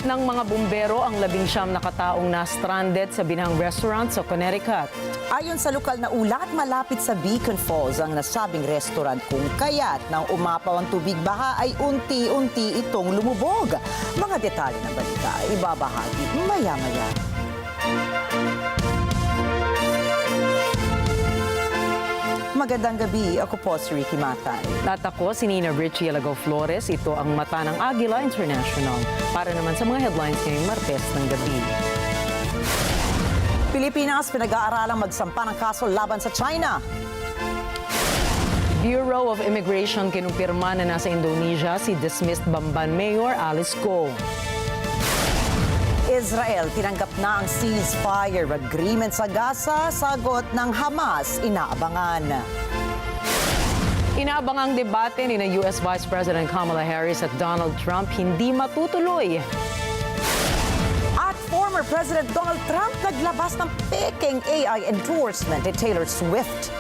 Pinunit ng mga bumbero ang 19 na kataong na-stranded sa binahang restaurant sa Connecticut. Ayon sa lokal na ulat, malapit sa Beacon Falls ang nasabing restaurant kung kaya't nang umapaw ang tubig baha ay unti-unti itong lumubog. Mga detalye ng balita ibabahagi maya-maya. Magandang gabi, ako po si Rikki Mathay. At ako si Rikki Alagao Flores. Ito ang mata ng Agila International. Para naman sa mga headlines ngayong Martes ng gabi. Pilipinas pinag-aaralang magsampa ng kaso laban sa China. Bureau of Immigration kinumpirma na nasa Indonesia si dismissed Bamban Mayor Alice Go. Israel tinanggap na ang ceasefire agreement sa Gaza, sagot ng Hamas, inaabangan. Inaabangang debate ni US Vice President Kamala Harris at Donald Trump hindi matutuloy. At former President Donald Trump naglabas ng peking AI endorsement ni Taylor Swift.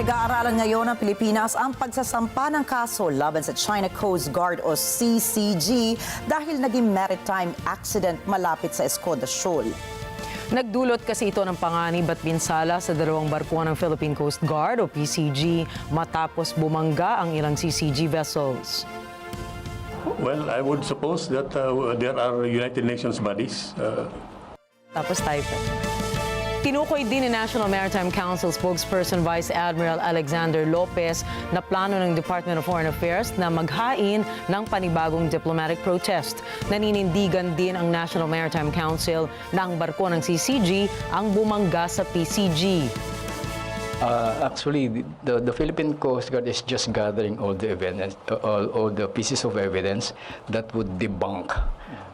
Pinag-aaralan ngayon ng Pilipinas ang pagsasampa ng kaso laban sa China Coast Guard o CCG dahil naging maritime accident malapit sa Escoda Shoal. Nagdulot kasi ito ng panganib at pinsala sa dalawang barko ng Philippine Coast Guard o PCG matapos bumangga ang ilang CCG vessels. Well, I would suppose that there are United Nations bodies. Tapos tayo po. Tinukoy din ni National Maritime Council spokesperson Vice Admiral Alexander Lopez na plano ng Department of Foreign Affairs na maghain ng panibagong diplomatic protest. Naninindigan din ang National Maritime Council na ang barko ng CCG ang bumangga sa PCG. Actually, the Philippine Coast Guard is just gathering all the evidence, all the pieces of evidence that would debunk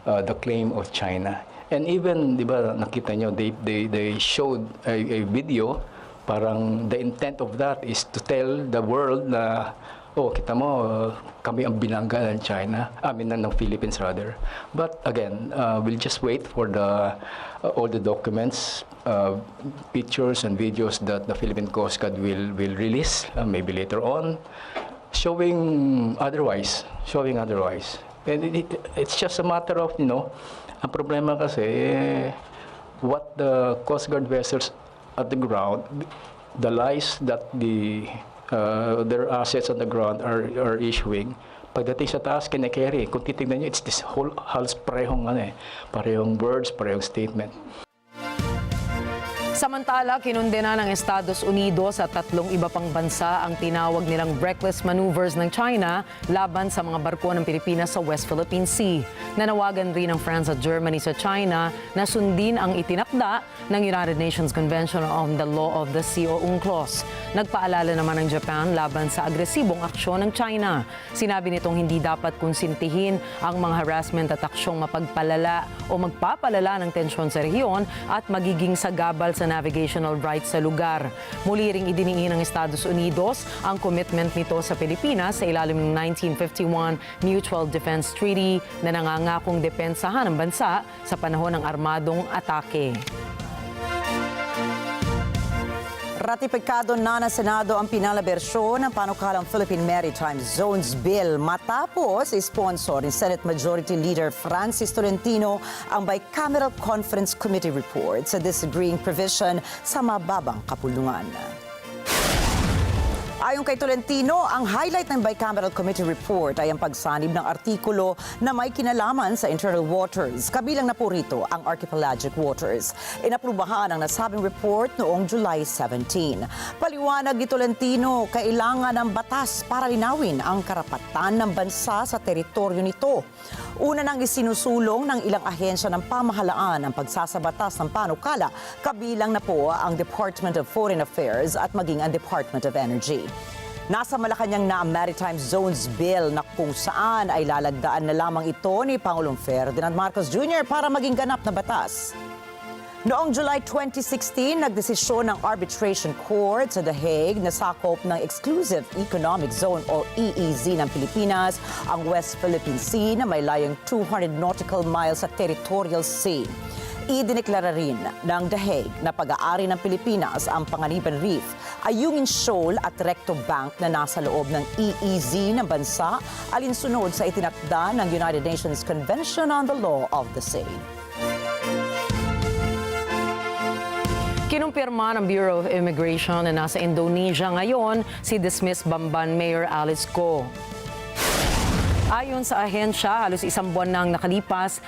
the claim of China. And even, di ba, nakita nyo, they showed a video, parang the intent of that is to tell the world na, oh, kita mo, kami ang binangga ng China, ng Philippines rather. But again, we'll just wait for all the documents, pictures and videos that the Philippine Coast Guard will release, maybe later on, showing otherwise. And it's just a matter of, ang problema kasi, what the Coast Guard vessels at the ground, the lies that their assets on the ground are issuing, pagdating sa taas, kine-carry. Kung titignan nyo, it's this whole halos parehong words, parehong statement. Samantala, kinundena ng Estados Unidos at 3 iba pang bansa ang tinawag nilang reckless maneuvers ng China laban sa mga barko ng Pilipinas sa West Philippine Sea. Nanawagan rin ng France at Germany sa China na sundin ang itinakda ng United Nations Convention on the Law of the Sea o UNCLOS. Nagpaalala naman ng Japan laban sa agresibong aksyon ng China. Sinabi nitong hindi dapat konsintihin ang mga harassment at aksyong mapagpalala o magpapalala ng tensyon sa rehiyon at magiging sagabal sa navigational rights sa lugar. Muli ring idiniin ng Estados Unidos ang commitment nito sa Pilipinas sa ilalim ng 1951 Mutual Defense Treaty na nangangakong depensahan ng bansa sa panahon ng armadong atake. Ratipikado na ng Senado ang pinalabersyon ng panukalang Philippine Maritime Zones Bill matapos sponsor ni Senate Majority Leader Francis Tolentino ang Bicameral Conference Committee report sa disagreeing provision sa mababang kapulungan. Ayon kay Tolentino, ang highlight ng Bicameral Committee report ay ang pagsanib ng artikulo na may kinalaman sa internal waters, kabilang na po rito ang archipelagic waters. Inaprubahan ang nasabing report noong July 17. Paliwanag ni Tolentino, kailangan ng batas para linawin ang karapatan ng bansa sa teritoryo nito. Una nang isinusulong ng ilang ahensya ng pamahalaan ang pagsasabatas ng panukala, kabilang na po ang Department of Foreign Affairs at maging ang Department of Energy. Nasa Malacanang na ang Maritime Zones Bill na kung saan ay lalagdaan na lamang ito ni Pangulong Ferdinand Marcos Jr. para maging ganap na batas. Noong July 2016, nagdesisyon ng Arbitration Court sa The Hague na sakop ng Exclusive Economic Zone o EEZ ng Pilipinas ang West Philippine Sea na may layong 200 nautical miles sa territorial sea. Idineklara rin ng The Hague na pag-aari ng Pilipinas ang Panganiban Reef, Ayungin Shoal at Recto Bank na nasa loob ng EEZ ng bansa alinsunod sa itinakda ng United Nations Convention on the Law of the Sea. Kinumpirma ng Bureau of Immigration na nasa Indonesia ngayon si dismissed Bamban Mayor Alice Go. Ayon sa ahensya, halos isang buwan nang nakalipas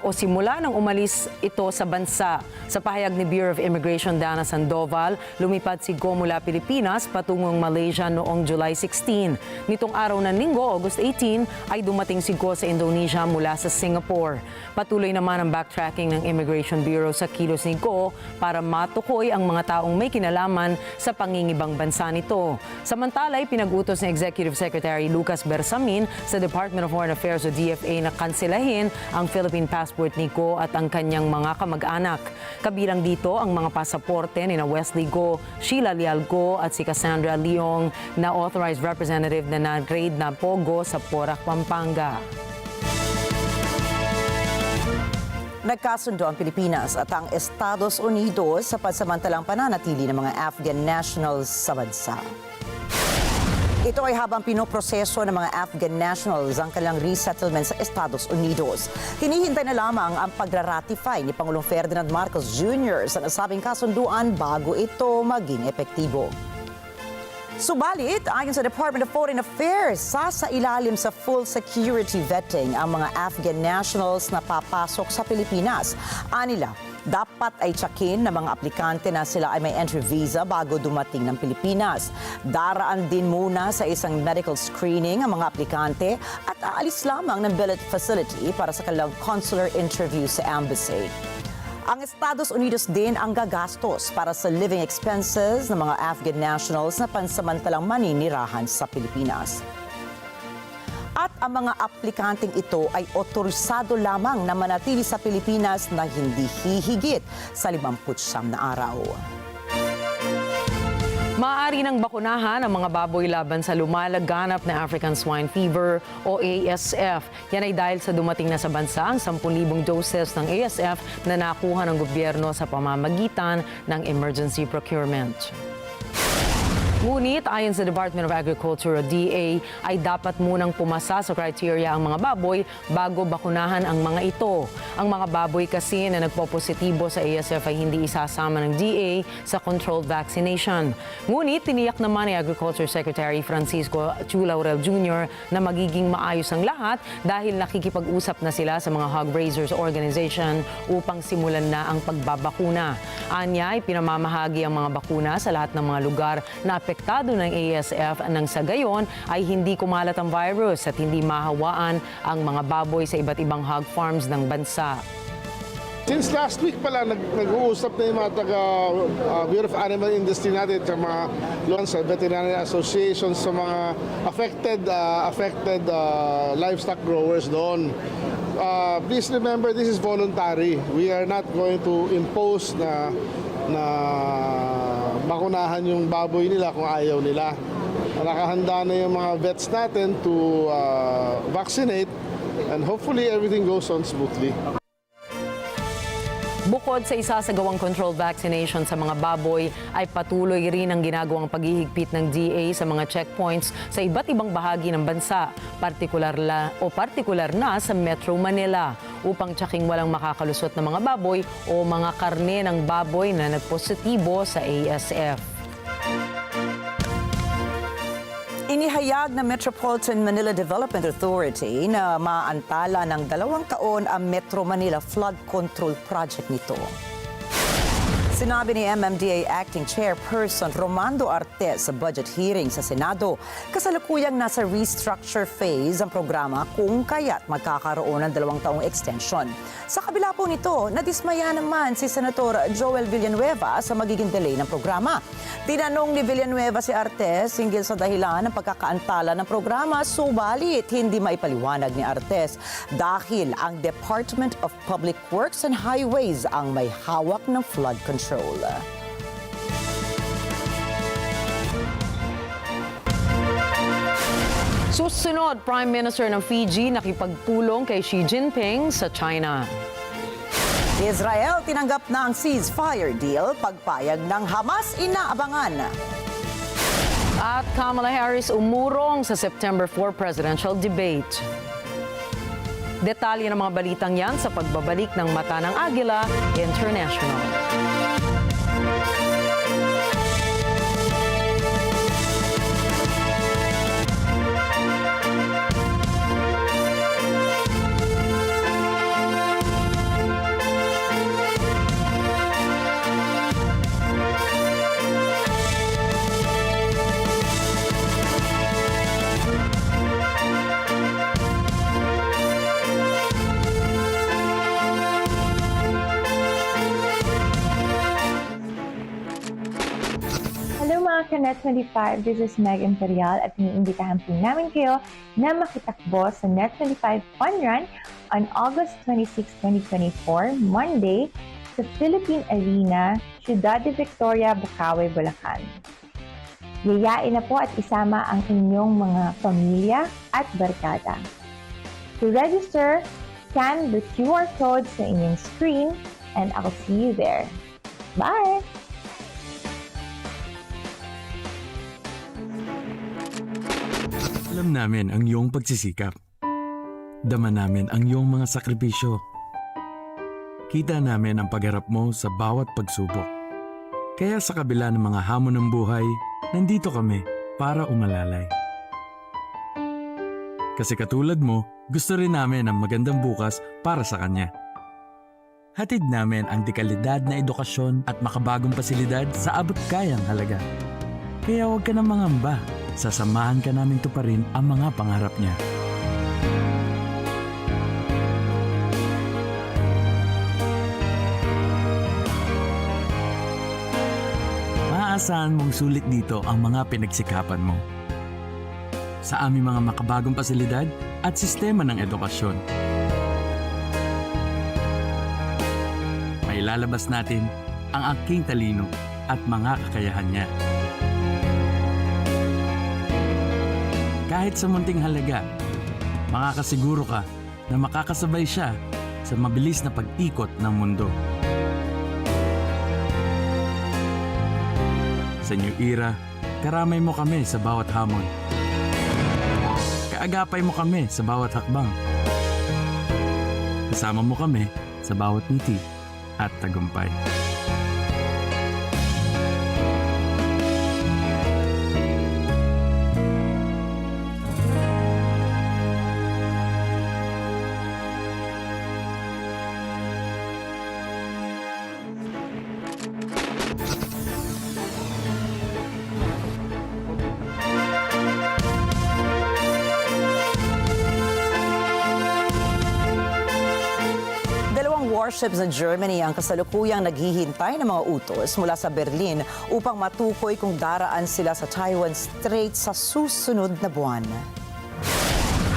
simula nang umalis ito sa bansa. Sa pahayag ni Bureau of Immigration Dana Sandoval, lumipad si Go mula Pilipinas patungong Malaysia noong July 16. Nitong araw ng Linggo, August 18, ay dumating si Go sa Indonesia mula sa Singapore. Patuloy naman ang backtracking ng Immigration Bureau sa kilos ni Go para matukoy ang mga taong may kinalaman sa pangingibang bansa nito. Samantala, pinag-utos ni Executive Secretary Lucas Bersamin sa Department of Foreign Affairs o DFA na kanselahin ang Philippine passport ni Go at ang kanyang mga kamag-anak. Kabilang dito ang mga pasaporte ni Wesley Go, Sheila Leal Go at si Cassandra Leong na authorized representative na na-grade na Pogo sa Porac, Pampanga. Nagkasundo ang Pilipinas at ang Estados Unidos sa pansamantalang pananatili ng mga Afghan nationals sa bansa. Ito ay habang pinoproseso ng mga Afghan nationals ang kanilang resettlement sa Estados Unidos. Hinihintay na lamang ang pagra-ratify ni Pangulong Ferdinand Marcos Jr. sa nasabing kasunduan bago ito maging epektibo. Subalit, ayon sa Department of Foreign Affairs, sasailalim sa full security vetting ang mga Afghan nationals na papasok sa Pilipinas. Anila, dapat ay tsakin ng mga aplikante na sila ay may entry visa bago dumating ng Pilipinas. Daraan din muna sa isang medical screening ang mga aplikante at aalis lamang ng billet facility para sa kanilang consular interview sa embassy. Ang Estados Unidos din ang gagastos para sa living expenses ng mga Afghan nationals na pansamantalang maninirahan sa Pilipinas. At ang mga aplikanteng ito ay otorisado lamang na manatili sa Pilipinas na hindi hihigit sa 59 na araw. Maaari nang bakunahan ang mga baboy laban sa lumalaganap na African swine fever o ASF. Yan ay dahil sa dumating na sa bansa ang 10,000 doses ng ASF na nakuha ng gobyerno sa pamamagitan ng emergency procurement. Ngunit ayon sa Department of Agriculture o DA ay dapat munang pumasa sa criteria ang mga baboy bago bakunahan ang mga ito. Ang mga baboy kasi na nagpopositibo sa ASF ay hindi isasama ng DA sa controlled vaccination. Ngunit tiniyak naman ni Agriculture Secretary Francisco Chu Laurel Jr. na magiging maayos ang lahat dahil nakikipag-usap na sila sa mga hog raisers organization upang simulan na ang pagbabakuna. Anya ay pinamamahagi ang mga bakuna sa lahat ng mga lugar na apektado ng ASF nang sa gayon ay hindi kumalat ang virus at hindi mahawaan ang mga baboy sa iba't ibang hog farms ng bansa. Since last week pala, nag-uusap na yung mga Bureau of Animal Industry natin at mga luan sa veterinary associations sa mga affected livestock growers doon. Please remember, this is voluntary. We are not going to impose na bakunahan yung baboy nila kung ayaw nila. Nakahanda na yung mga vets natin to vaccinate and hopefully everything goes on smoothly. Bukod sa isasagawang controlled vaccination sa mga baboy, ay patuloy rin ang ginagawang paghihigpit ng DA sa mga checkpoints sa iba't ibang bahagi ng bansa, partikular na sa Metro Manila, upang tsaking walang makakalusot na mga baboy o mga karne ng baboy na nagpositibo sa ASF. Inihayag ng Metropolitan Manila Development Authority na maantala ng 2 taon ang Metro Manila Flood Control Project nito. Sinabi ni MMDA Acting Chairperson Romando Arte sa budget hearing sa Senado, kasalukuyang nasa restructure phase ang programa kung kaya't magkakaroon ng 2 taong extension. Sa kabila po nito, nadismaya naman si Senator Joel Villanueva sa magiging delay ng programa. Tinanong ni Villanueva si Artes hinggil sa dahilan ng pagkakaantala ng programa, subalit hindi maipaliwanag ni Artes dahil ang Department of Public Works and Highways ang may hawak ng flood control. Susunod, Prime Minister ng Fiji nakipagpulong kay Xi Jinping sa China. Israel tinanggap na ang ceasefire deal, pagpayag ng Hamas inaabangan. At Kamala Harris umurong sa September 4 presidential debate. Detalye ng mga balitang yan sa pagbabalik ng Mata ng Agila International. Hello mga ka-Net 25, this is Meg Imperial at iniimbitahan po namin kayo na makitakbo sa Net 25 Fun Run on August 26, 2024, Monday, sa Philippine Arena, Ciudad de Victoria, Bukawi, Bulacan. Yayain na po at isama ang inyong mga pamilya at barkada. To register, scan the QR code sa inyong screen and I'll see you there. Bye! Alam namin ang iyong pagsisikap. Dama namin ang iyong mga sakripisyo. Kita namin ang pagharap mo sa bawat pagsubok. Kaya sa kabila ng mga hamon ng buhay, nandito kami para umalalay. Kasi katulad mo, gusto rin namin ang magandang bukas para sa kanya. Hatid namin ang dekalidad na edukasyon at makabagong pasilidad sa abot kayang halaga. Kaya huwag ka na mangamba. Sasamahan ka namin tuparin ang mga pangarap niya. Maaasahan mong sulit dito ang mga pinagsikapan mo. Sa aming mga makabagong pasilidad at sistema ng edukasyon. Mailalabas natin ang aking talino at mga kakayahan niya. Kahit sa munting halaga, makakasiguro ka na makakasabay siya sa mabilis na pag-ikot ng mundo. Sa New Era, karamay mo kami sa bawat hamon. Kaagapay mo kami sa bawat hakbang. Kasama mo kami sa bawat ngiti at tagumpay. Warships ng Germany ang kasalukuyang naghihintay ng mga utos mula sa Berlin upang matukoy kung daraan sila sa Taiwan Strait sa susunod na buwan.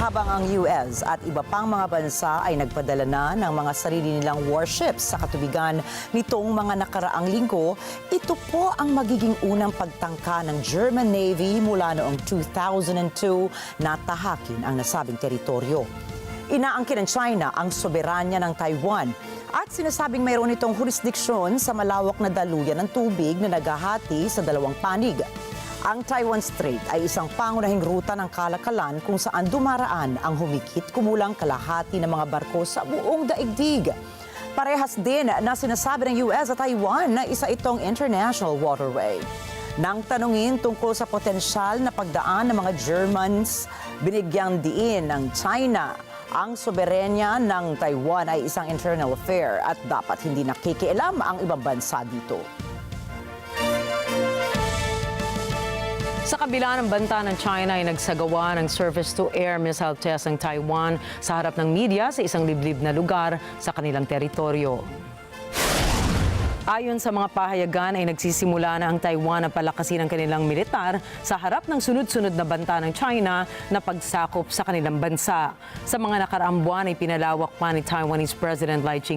Habang ang US at iba pang mga bansa ay nagpadala na ng mga sarili nilang warships sa katubigan nitong mga nakaraang linggo, ito po ang magiging unang pagtangka ng German Navy mula noong 2002 na tahakin ang nasabing teritoryo. Inaangkin ng China ang soberanya ng Taiwan at sinasabing mayroon itong jurisdiksyon sa malawak na daluyan ng tubig na naghahati sa dalawang panig. Ang Taiwan Strait ay isang pangunahing ruta ng kalakalan kung saan dumaraan ang humigit kumulang kalahati ng mga barko sa buong daigdig. Parehas din na sinasabi ng US at Taiwan na isa itong international waterway. Nang tanungin tungkol sa potensyal na pagdaan ng mga Germans, binigyang diin ng China Ang soberenya ng Taiwan ay isang internal affair at dapat hindi nakikialam ang ibang bansa dito. Sa kabila ng banta ng China ay nagsagawa ng surface-to-air missile test ng Taiwan sa harap ng media sa isang liblib na lugar sa kanilang teritoryo. Ayon sa mga pahayagan ay nagsisimula na ang Taiwan na palakasin ang kanilang militar sa harap ng sunod-sunod na banta ng China na pagsakop sa kanilang bansa. Sa mga nakaraang buwan ay pinalawak pa ni Taiwanese President Lynch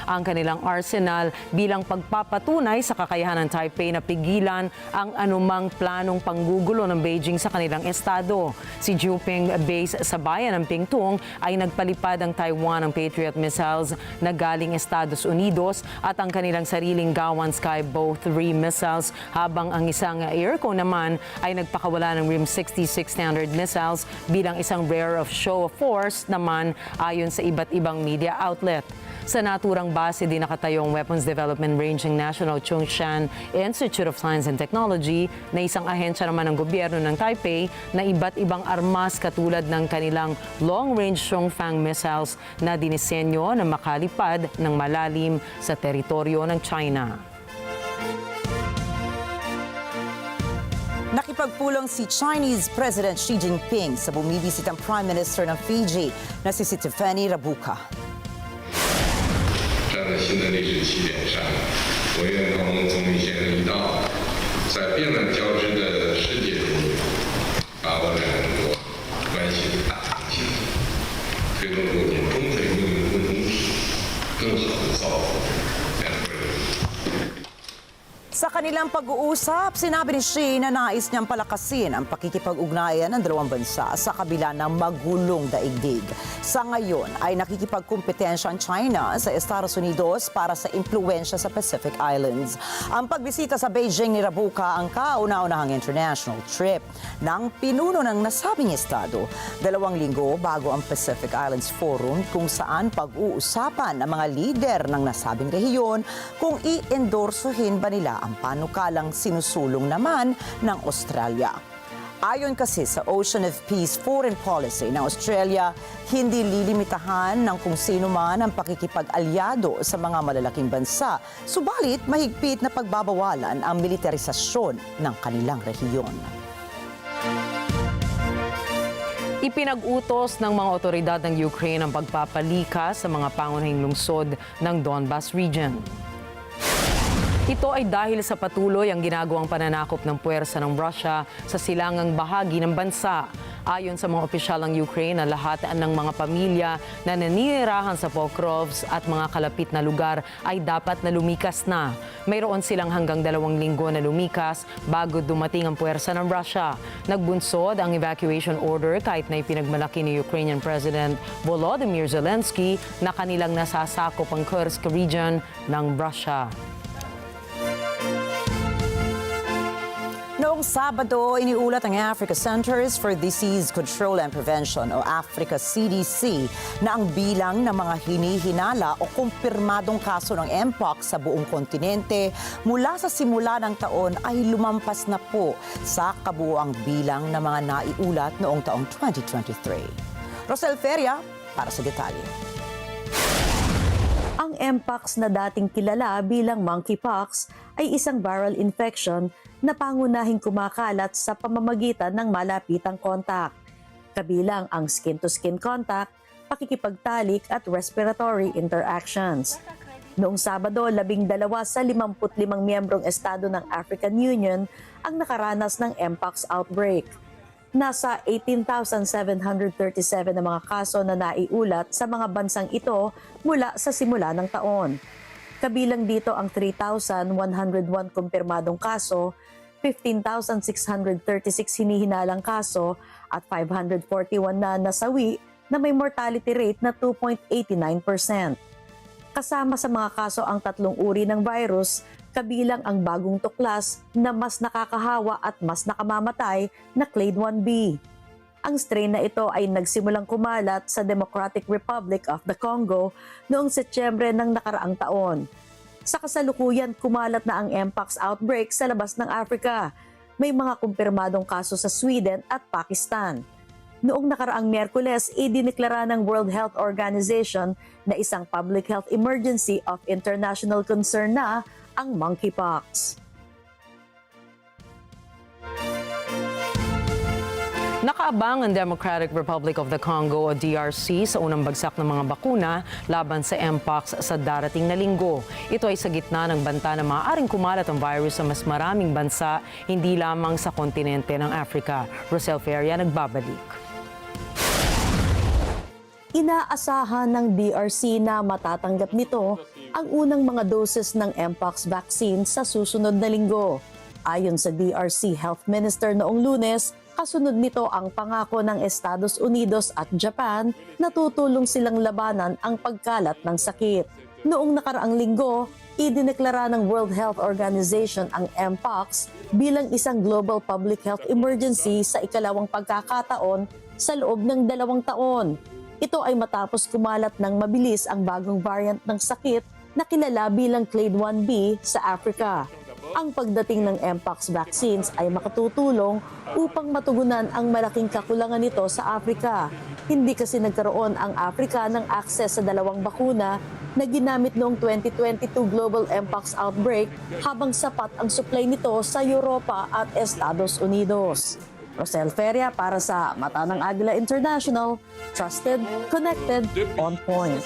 ang kanilang arsenal bilang pagpapatunay sa kakayahan ng Taipei na pigilan ang anumang planong panggugulo ng Beijing sa kanilang estado. Si Jinping base sa bayan ng Pingtung ay nagpalipad ang Taiwan ng Patriot missiles na galing Estados Unidos at ang kanilang sariling Gawan Skybow 3 missiles habang ang isang airco naman ay nagpakawala ng RIM 66 Standard missiles bilang isang rare of show of force naman ayon sa iba't ibang media outlet. Sa naturang base din nakatayong Weapons Development Range ng National Chung-Shan Institute of Science and Technology na isang ahensya naman ng gobyerno ng Taipei na iba't ibang armas katulad ng kanilang long-range Chongfang missiles na dinisenyo na makalipad ng malalim sa teritoryo ng China. Nakipagpulong si Chinese President Xi Jinping sa bumibisitang Prime Minister ng Fiji na si Tiffany Rabuka. 站在新的历史起点上，我愿同总理先生一道，在变乱交织的世界中，把握两国关系的大方向，推动构建中非命运共同体，更好地造福两国人民。 Sa kanilang pag-uusap, sinabi ni Xi na nais niyang palakasin ang pakikipag-ugnayan ng dalawang bansa sa kabila ng magulong daigdig. Sa ngayon ay nakikipagkumpetensya ang China sa Estados Unidos para sa impluwensya sa Pacific Islands. Ang pagbisita sa Beijing ni Rabuka ang kauna-unahang international trip ng pinuno ng nasabing estado. 2 linggo bago ang Pacific Islands Forum kung saan pag-uusapan ng mga lider ng nasabing rehiyon kung i-endorsohin ba nila ang panukalang sinusulong naman ng Australia. Ayon kasi sa Ocean of Peace Foreign Policy ng Australia, hindi lilimitahan ng kung sino man ang pakikipag-alyado sa mga malalaking bansa, subalit mahigpit na pagbabawalan ang militarisasyon ng kanilang rehiyon. Ipinag-utos ng mga otoridad ng Ukraine ang pagpapalikas sa mga pangunahing lungsod ng Donbas region. Ito ay dahil sa patuloy ang ginagawang pananakop ng puwersa ng Russia sa silangang bahagi ng bansa. Ayon sa mga opisyal ng Ukraine, lahat ng mga pamilya na naninirahan sa Pokrovsk at mga kalapit na lugar ay dapat na lumikas na. Mayroon silang hanggang 2 linggo na lumikas bago dumating ang puwersa ng Russia. Nagbunsod ang evacuation order kahit na ipinagmalaki ni Ukrainian President Volodymyr Zelensky na kanilang nasasakop ang Kursk region ng Russia. Noong Sabado, iniulat ang Africa Centers for Disease Control and Prevention o Africa CDC na ang bilang ng mga hinihinala o kumpirmadong kaso ng Mpox sa buong kontinente mula sa simula ng taon ay lumampas na po sa kabuuang bilang ng mga naiulat noong taong 2023. Rosel Feria para sa detalye. Ang Mpox na dating kilala bilang monkeypox ay isang viral infection na pangunahing kumakalat sa pamamagitan ng malapitang kontak, kabilang ang skin-to-skin contact, pakikipagtalik at respiratory interactions. Noong Sabado, 12 sa 55 miyembrong estado ng African Union ang nakaranas ng Mpox outbreak. Nasa 18,737 na mga kaso na naiulat sa mga bansang ito mula sa simula ng taon. Kabilang dito ang 3,101 kumpirmadong kaso, 15,636 hinihinalang kaso at 541 na nasawi na may mortality rate na 2.89%. Kasama sa mga kaso ang 3 uri ng virus, kabilang ang bagong tuklas na mas nakakahawa at mas nakamamatay na Clade 1B. Ang strain na ito ay nagsimulang kumalat sa Democratic Republic of the Congo noong Setyembre ng nakaraang taon. Sa kasalukuyan, kumalat na ang Mpox outbreak sa labas ng Africa. May mga kumpirmadong kaso sa Sweden at Pakistan. Noong nakaraang Miyerkules, idineklara ng World Health Organization na isang public health emergency of international concern na ang monkeypox. Nakaabang ang Democratic Republic of the Congo o DRC sa unang bagsak ng mga bakuna laban sa Mpox sa darating na linggo. Ito ay sa gitna ng banta na maaaring kumalat ang virus sa mas maraming bansa, hindi lamang sa kontinente ng Africa. Rosel Feria nagbabalik. Inaasahan ng DRC na matatanggap nito ang unang mga doses ng Mpox vaccine sa susunod na linggo. Ayon sa DRC Health Minister noong Lunes, kasunod nito ang pangako ng Estados Unidos at Japan na tutulong silang labanan ang pagkalat ng sakit. Noong nakaraang linggo, idineklara ng World Health Organization ang Mpox bilang isang global public health emergency sa ikalawang pagkakataon sa loob ng 2 taon. Ito ay matapos kumalat ng mabilis ang bagong variant ng sakit na kilala bilang Clade 1b sa Africa. Ang pagdating ng Mpox vaccines ay makatutulong upang matugunan ang malaking kakulangan nito sa Africa. Hindi kasi nagkaroon ang Africa ng access sa 2 bakuna na ginamit noong 2022 global Mpox outbreak habang sapat ang supply nito sa Europa at Estados Unidos. Rosel Feria para sa Mata ng Agila International, trusted, connected, on point.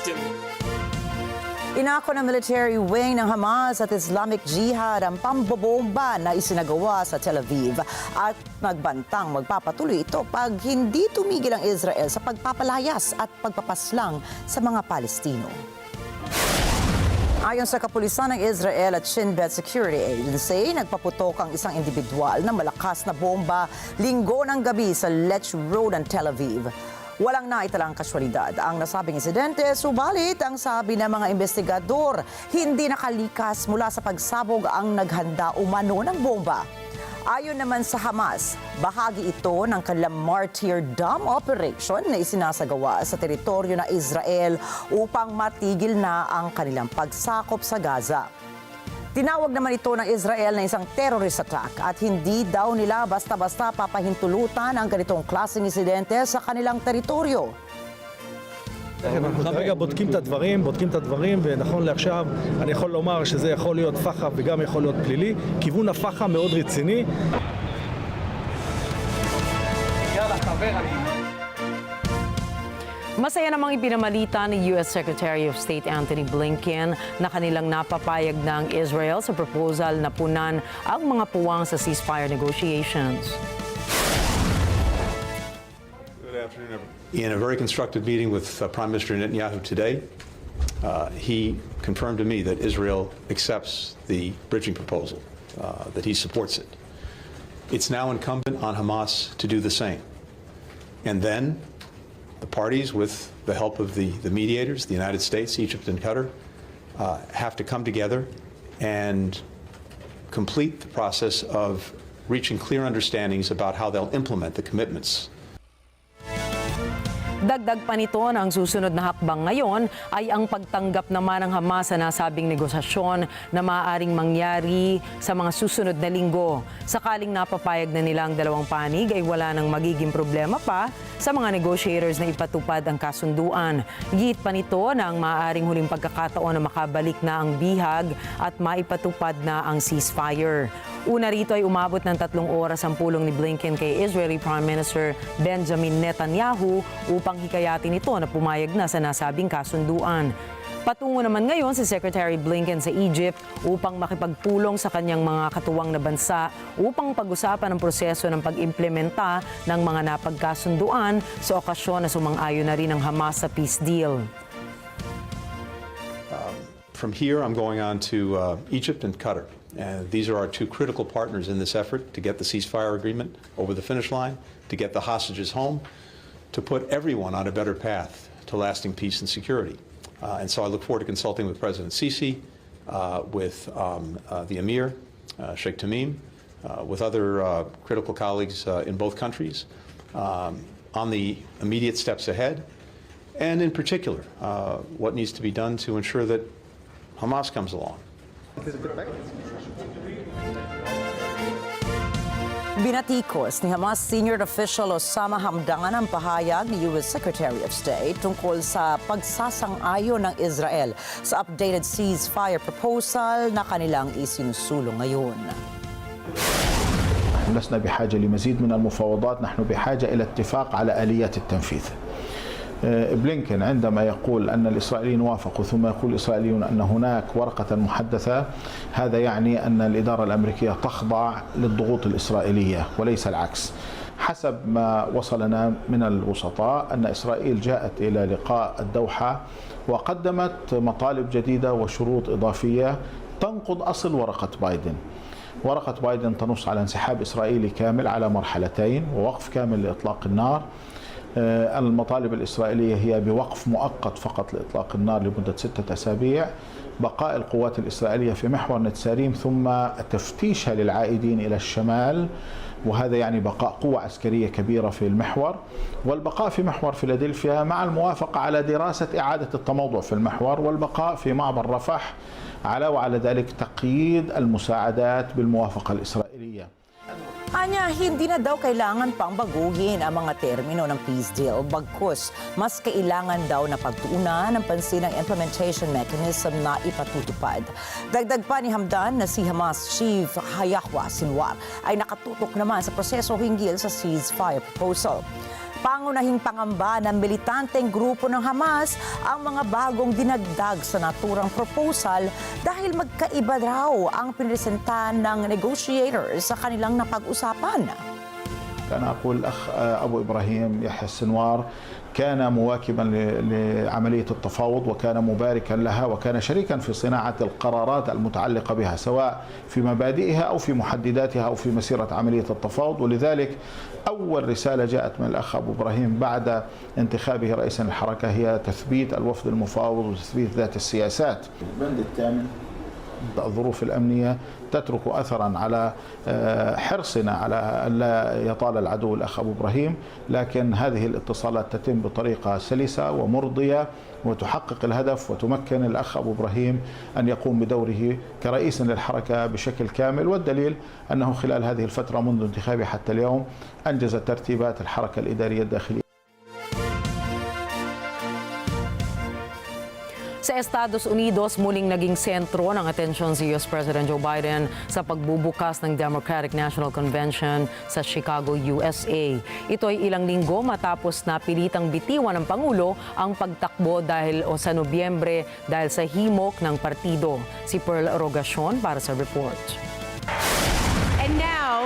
Inako ng military wing ng Hamas at Islamic Jihad ang pambobomba na isinagawa sa Tel Aviv at nagbantang magpapatuloy ito pag hindi tumigil ang Israel sa pagpapalayas at pagpapaslang sa mga Palestino. Ayon sa kapulisan ng Israel at Shin Bet Security Agency, nagpaputok ang isang individual na malakas na bomba linggo ng gabi sa Lynch Road ng Tel Aviv. Walang naitalang kasyalidad ang nasabing insidente, subalit ang sabi ng mga investigador, hindi nakalikas mula sa pagsabog ang naghanda umano ng bomba. Ayon naman sa Hamas, bahagi ito ng kanilang martyrdom operation na isinasagawa sa teritoryo ng Israel upang matigil na ang kanilang pagsakop sa Gaza. Tinawag naman ito ng Israel na isang terrorist attack at hindi daw nila basta-basta papahintulutan ang ganitong klaseng insidente sa kanilang teritoryo. כרגע בודקים את הדברים, ונכון לעכשיו אני יכול לומר שזה יכול להיות פח"ע וגם יכול להיות פלילי. כיוון הפח"ע מאוד רציני. Masaya namang ipinamalita ni U.S. Secretary of State Antony Blinken na kanilang napapayag ng Israel sa proposal na punan ang mga puwang sa ceasefire negotiations. Good afternoon, everyone. In a very constructive meeting with Prime Minister Netanyahu today, he confirmed to me that Israel accepts the bridging proposal, that he supports it. It's now incumbent on Hamas to do the same. And then the parties, with the help of the mediators, the United States, Egypt, and Qatar, have to come together and complete the process of reaching clear understandings about how they'll implement the commitments. Dagdag pa nito na ang susunod na hakbang ngayon ay ang pagtanggap naman ng Hamas sa nasabing negosasyon na maaaring mangyari sa mga susunod na linggo. Sakaling napapayag na nila ang dalawang panig ay wala nang magiging problema pa sa mga negotiators na ipatupad ang kasunduan. Giit pa nito na ang maaaring huling pagkakataon na makabalik na ang bihag at maipatupad na ang ceasefire. Una rito ay umabot ng 3 oras ang pulong ni Blinken kay Israeli Prime Minister Benjamin Netanyahu upang hikayatin ito na pumayag na sa nasabing kasunduan. Patungo naman ngayon si Secretary Blinken sa Egypt upang makipagpulong sa kanyang mga katuwang na bansa upang pag-usapan ang proseso ng pag-implementa ng mga napagkasunduan sa okasyon na sumang-ayon na rin ng Hamas sa peace deal. From here, I'm going on to Egypt and Qatar. These are our 2 critical partners in this effort to get the ceasefire agreement over the finish line, to get the hostages home, to put everyone on a better path to lasting peace and security. And so I look forward to consulting with President Sisi, with the Emir, Sheikh Tamim, with other critical colleagues in both countries on the immediate steps ahead, and in particular, what needs to be done to ensure that Hamas comes along. Binatikos ni Hamas senior official Osama Hamdan ang pahayag ni U.S. Secretary of State tungkol sa pagsasang-ayon ng Israel sa updated ceasefire proposal na kanilang isinusulong ngayon. لسنا بحاجة لمزيد من المفاوضات، نحن بحاجة إلى اتفاق على آليات التنفيذ. بلينكن عندما يقول أن الإسرائيليين وافقوا ثم يقول الإسرائيليون أن هناك ورقة محدثة، هذا يعني أن الإدارة الأمريكية تخضع للضغوط الإسرائيلية وليس العكس. حسب ما وصلنا من الوسطاء أن إسرائيل جاءت إلى لقاء الدوحة وقدمت مطالب جديدة وشروط إضافية تنقض أصل ورقة بايدن. ورقة بايدن تنص على انسحاب إسرائيلي كامل على مرحلتين ووقف كامل لإطلاق النار. المطالب الإسرائيلية هي بوقف مؤقت فقط لإطلاق النار لمدة 6 أسابيع، بقاء القوات الإسرائيلية في محور نتساريم ثم تفتيشها للعائدين إلى الشمال، وهذا يعني بقاء قوة عسكرية كبيرة في المحور، والبقاء في محور فيلادلفيا مع الموافقة على دراسة إعادة التموضع في المحور، والبقاء في معبر رفح وعلى ذلك تقييد المساعدات بالموافقة الإسرائيلية. Anya, hindi na daw kailangan pang baguhin ang mga termino ng peace deal. Bagkus, mas kailangan daw na pagtuunan ng pansin ang implementation mechanism na ipatutupad. Dagdag pa ni Hamdan na si Hamas Chief Hayahwa Sinwar ay nakatutok naman sa proseso hinggil sa ceasefire proposal. Pangunahing pangamba ng militanteng grupo ng Hamas ang mga bagong dinagdag sa naturang proposal dahil magkaiba raw ang pinresenta ng negotiators sa kanilang napag-usapan. أنا أقول الأخ أبو إبراهيم يحيى السنوار كان مواكبا لعملية التفاوض وكان مباركا لها وكان شريكا في صناعة القرارات المتعلقة بها سواء في مبادئها أو في محدداتها أو في مسيرة عملية التفاوض، ولذلك أول رسالة جاءت من الأخ أبو إبراهيم بعد انتخابه رئيسا للحركة هي تثبيت الوفد المفاوض وتثبيت ذات السياسات. البند الثامن الظروف الأمنية تترك أثرا على حرصنا على ألا يطال العدو الأخ أبو إبراهيم، لكن هذه الاتصالات تتم بطريقة سلسة ومرضية وتحقق الهدف وتمكن الأخ أبو إبراهيم أن يقوم بدوره كرئيس للحركة بشكل كامل، والدليل أنه خلال هذه الفترة منذ انتخابه حتى اليوم أنجز ترتيبات الحركة الإدارية الداخلية. Sa Estados Unidos, muling naging sentro ng atensyon si US President Joe Biden sa pagbubukas ng Democratic National Convention sa Chicago, USA. Ito ay ilang linggo matapos na pilitang bitiwan ng Pangulo ang pagtakbo sa Nobyembre dahil sa himok ng partido. Si Pearl Rogacion para sa report. And now,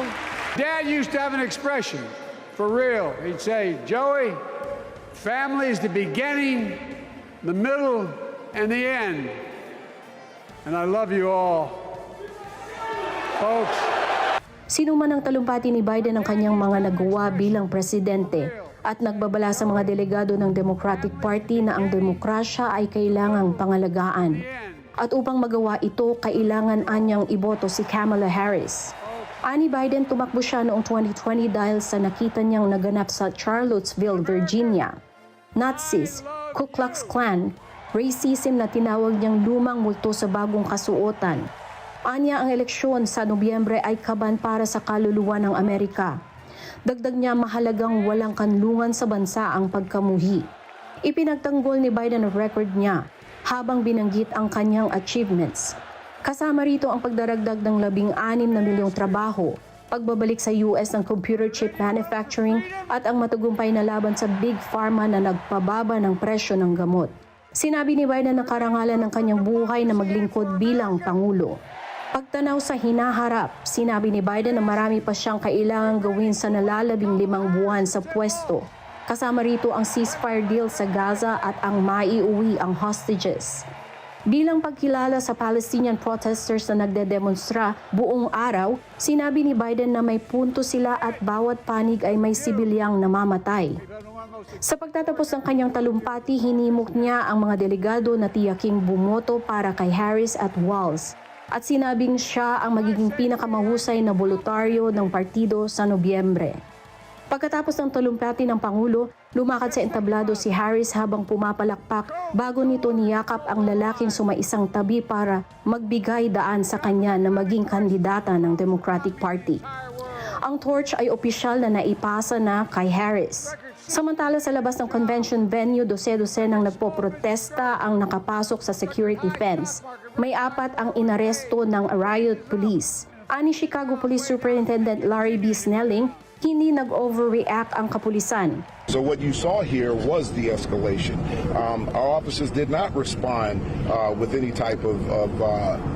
Dad used to have an expression, for real. He'd say, Joey, family is the beginning, the middle, and the end. And I love you all. Folks. Sino man ang talumpati ni Biden ang kanyang mga nagawa bilang presidente at nagbabala sa mga delegado ng Democratic Party na ang demokrasya ay kailangang pangalagaan. At upang magawa ito, kailangan anyang iboto si Kamala Harris. Ani Biden, tumakbo siya noong 2020 dahil sa nakita niyang naganap sa Charlottesville, Virginia. Nazis, Ku Klux Klan, racism na tinawag niyang lumang multo sa bagong kasuotan. Anya, ang eleksyon sa Nobyembre ay kaban para sa kaluluwa ng Amerika. Dagdag niya, mahalagang walang kanlungan sa bansa ang pagkamuhi. Ipinagtanggol ni Biden ang record niya habang binanggit ang kanyang achievements. Kasama rito ang pagdaragdag ng 16 na milyong trabaho, pagbabalik sa US ng computer chip manufacturing at ang matagumpay na laban sa Big Pharma na nagpababa ng presyo ng gamot. Sinabi ni Biden na karangalan ng kanyang buhay na maglingkod bilang Pangulo. Pagtanaw sa hinaharap, sinabi ni Biden na marami pa siyang kailangang gawin sa nalalabing 5 buwan sa pwesto. Kasama rito ang ceasefire deal sa Gaza at ang maiuwi ang hostages. Bilang pagkilala sa Palestinian protesters na nagdedemonstra buong araw, sinabi ni Biden na may punto sila at bawat panig ay may sibilyang namamatay. Sa pagtatapos ng kanyang talumpati, hinimok niya ang mga delegado na tiyaking bumoto para kay Harris at Walz at sinabing siya ang magiging pinakamahusay na voluntaryo ng partido sa Nobyembre. Pagkatapos ng talumpati ng Pangulo, lumakad sa entablado si Harris habang pumapalakpak bago nito niyakap ang lalaking sumaisang tabi para magbigay daan sa kanya na maging kandidata ng Democratic Party. Ang torch ay opisyal na naipasa na kay Harris. Samantala sa labas ng convention venue, dose-dosenang nagpoprotesta ang nakapasok sa security fence. May 4 ang inaresto ng riot police. Ani Chicago Police Superintendent Larry B. Snelling, hindi nag-overreact ang kapulisan. So what you saw here was de-escalation. Our officers did not respond with any type of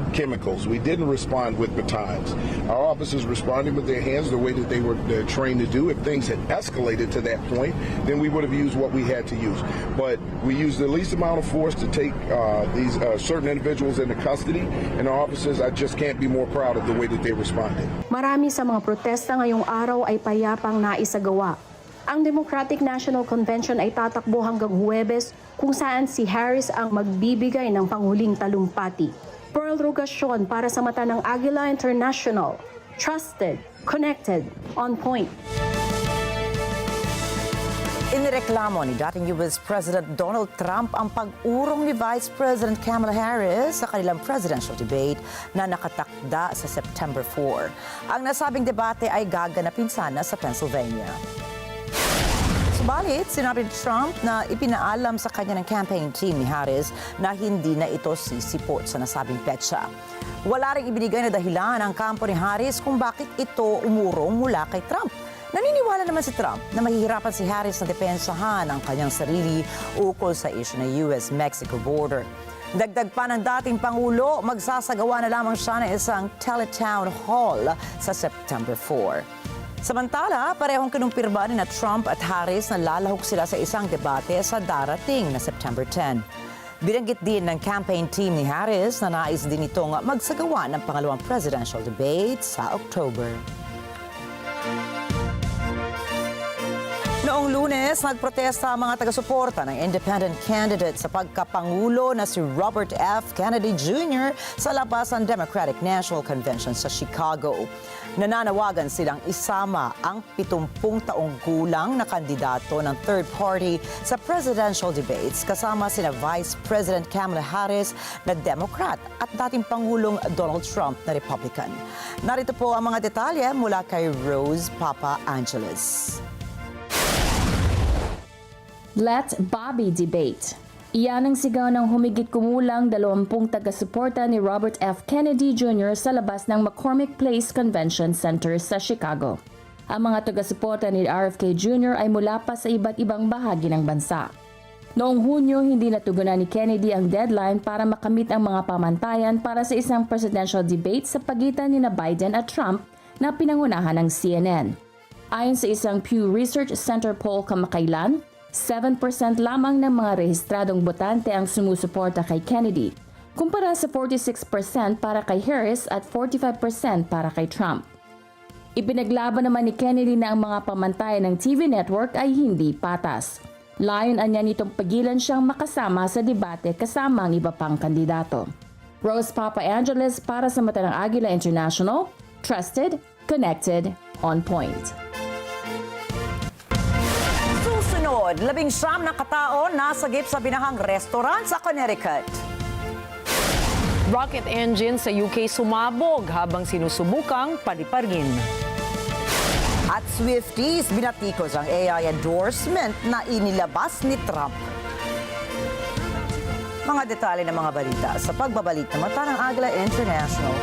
chemicals. We didn't respond with batons. Our officers responded with their hands the way that they're trained to do. If things had escalated to that point, then we would have used what we had to use. But we used the least amount of force to take these certain individuals into custody, and our officers, I just can't be more proud of the way that they responded. Marami sa mga protesta ngayong araw ay payapang naisagawa. Ang Democratic National Convention ay tatakbo hanggang Huwebes kung saan si Harris ang magbibigay ng panghuling talumpati. Pearl Rogacion para sa mata ng Agila International. Trusted, connected, on point. Inireklamo ni dating US President Donald Trump ang pag-urong ni Vice President Kamala Harris sa kanilang presidential debate na nakatakda sa September 4. Ang nasabing debate ay gaganapin sana sa Pennsylvania. Subalit, sinabi ni Trump na ipinaalam sa kanya ng campaign team ni Harris na hindi na ito sisipot sa nasabing petsa. Wala ring ibinigay na dahilan ang kampo ni Harris kung bakit ito umurong mula kay Trump. Naniniwala naman si Trump na mahihirapan si Harris na depensahan ang kanyang sarili ukol sa issue ng US-Mexico border. Dagdag pa ng dating Pangulo, magsasagawa na lamang siya ng isang teletown hall sa September 4. Samantala, parehong kinumpirma ni na Trump at Harris na lalahok sila sa isang debate sa darating na September 10. Binanggit din ng campaign team ni Harris na nais din itong magsagawa ng pangalawang presidential debate sa October. Noong Lunes, nagprotesta ang mga taga-suporta ng independent candidate sa pagkapangulo na si Robert F. Kennedy Jr. sa labas ng Democratic National Convention sa Chicago. Nananawagan silang isama ang 70 taong gulang na kandidato ng third party sa presidential debates kasama sina Vice President Kamala Harris na Democrat at dating Pangulong Donald Trump na Republican. Narito po ang mga detalye mula kay Rose Papa Angeles. Let Bobby debate. Iyan ang sigaw ng humigit kumulang 20 taga-suporta ni Robert F. Kennedy Jr. sa labas ng McCormick Place Convention Center sa Chicago. Ang mga taga-suporta ni RFK Jr. ay mula pa sa iba't ibang bahagi ng bansa. Noong Hunyo, hindi natugunan ni Kennedy ang deadline para makamit ang mga pamantayan para sa isang presidential debate sa pagitan ni Biden at Trump na pinangunahan ng CNN. Ayon sa isang Pew Research Center poll kamakailan, 7% lamang ng mga rehistradong botante ang sumusuporta kay Kennedy, kumpara sa 46% para kay Harris at 45% para kay Trump. Ipinaglaban naman ni Kennedy na ang mga pamantayan ng TV network ay hindi patas. Layon anya nitong pagilan siyang makasama sa debate kasama ang iba pang kandidato. Rose Papa Angeles para sa mata ng Agila International, trusted, connected, on point. Susunod, 19 na katao nasagip sa binahang restaurant sa Connecticut. Rocket engine sa UK sumabog habang sinusubukang paliparin. At Swifties, binatikos ang AI endorsement na inilabas ni Trump. Mga detalye ng mga balita sa pagbabalik na mata ng Agila International.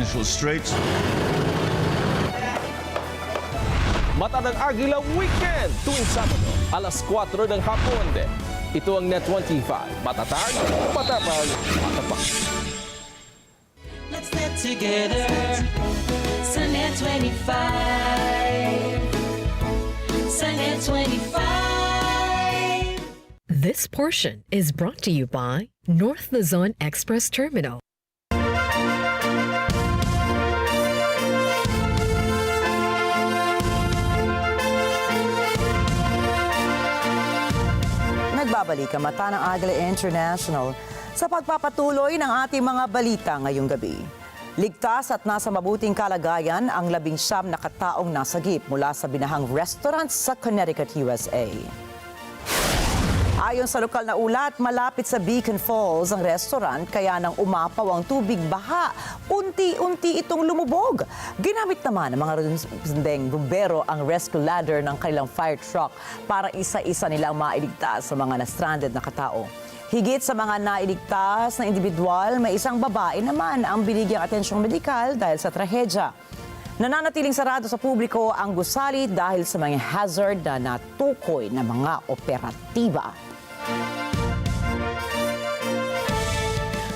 Financial Straits. Mata ng Agila Weekend tuwing Sabado, alas 4 ng hapon. Ito ang Net 25. Matatag, matapang, matapak. Let's net together sa Net 25. Sa Net 25. This portion is brought to you by North Luzon Express Terminal. Nagbabalik ang mata ng Agila International sa pagpapatuloy ng ating mga balita ngayong gabi. Ligtas at nasa mabuting kalagayan ang 19 na kataong nasagip mula sa binahang restaurant sa Connecticut, USA. Ayon sa lokal na ulat, malapit sa Beacon Falls ang restaurant kaya nang umapaw ang tubig baha, unti-unti itong lumubog. Ginamit naman ng mga bumbero ang rescue ladder ng kanilang fire truck para isa-isa nilang mailigtas sa mga na-stranded na katao. Higit sa mga nailigtas na individual, may isang babae naman ang binigyang atensyong medikal dahil sa trahedya. Nananatiling sarado sa publiko ang gusali dahil sa mga hazard na natukoy na mga operatiba.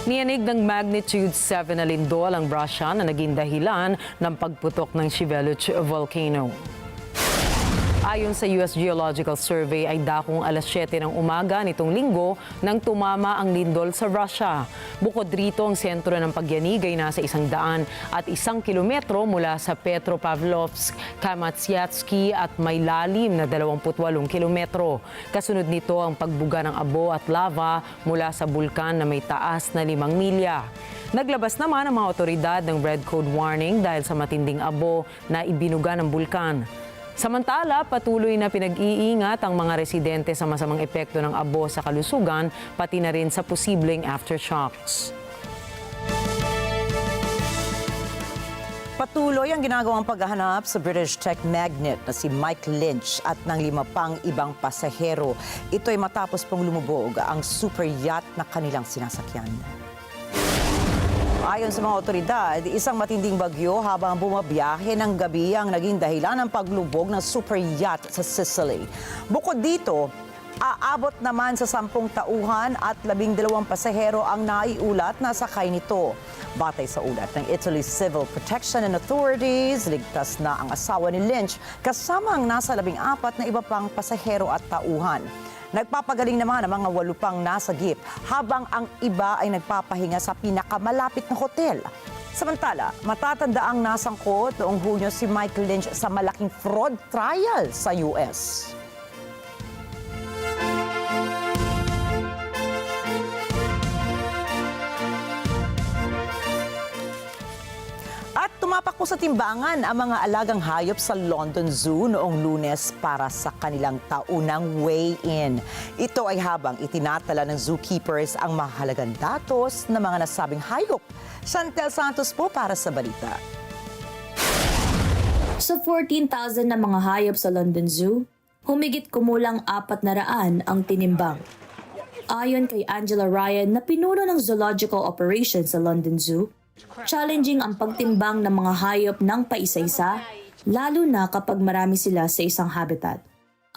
Niyanig ng magnitude 7 na lindol ang Russia na naging dahilan ng pagputok ng Shiveluch volcano. Ayon sa US Geological Survey ay dakong alas 7 ng umaga nitong linggo nang tumama ang lindol sa Russia. Bukod rito, ang sentro ng pagyanig ay nasa 101 kilometro mula sa Petropavlovsk, Kamatsiatsky at may lalim na 28 kilometro. Kasunod nito ang pagbuga ng abo at lava mula sa bulkan na may taas na 5 milya. Naglabas naman ang mga otoridad ng red code warning dahil sa matinding abo na ibinuga ng bulkan. Samantala, patuloy na pinag-iingat ang mga residente sa masamang epekto ng abo sa kalusugan, pati na rin sa posibleng aftershocks. Patuloy ang ginagawang paghahanap sa British tech magnate na si Lynch at ng 5 pang ibang pasahero. Ito ay matapos pong lumubog ang super yacht na kanilang sinasakyan. Ayon sa mga otoridad, isang matinding bagyo habang bumabiyahe ng gabi ang naging dahilan ng paglubog ng super yacht sa Sicily. Bukod dito, aabot naman sa 10 tauhan at 12 pasahero ang naiulat na sakay nito. Batay sa ulat ng Italy's Civil Protection and Authorities, ligtas na ang asawa ni Lynch kasama ang nasa 14 na iba pang pasahero at tauhan. Nagpapagaling naman ang mga 8 pang nasagip habang ang iba ay nagpapahinga sa pinakamalapit na hotel. Samantala, matatandaang nasangkot noong Hunyo si Lynch sa malaking fraud trial sa US. At tumapak po sa timbangan ang mga alagang hayop sa London Zoo noong Lunes para sa kanilang taunang weigh-in. Ito ay habang itinatala ng zookeepers ang mahalagang datos ng mga nasabing hayop. Chantel Santos po para sa balita. Sa 14,000 na mga hayop sa London Zoo, humigit kumulang 400 ang tinimbang. Ayon kay Angela Ryan na pinuno ng zoological operations sa London Zoo, challenging ang pagtimbang ng mga hayop ng paisa-isa, lalo na kapag marami sila sa isang habitat.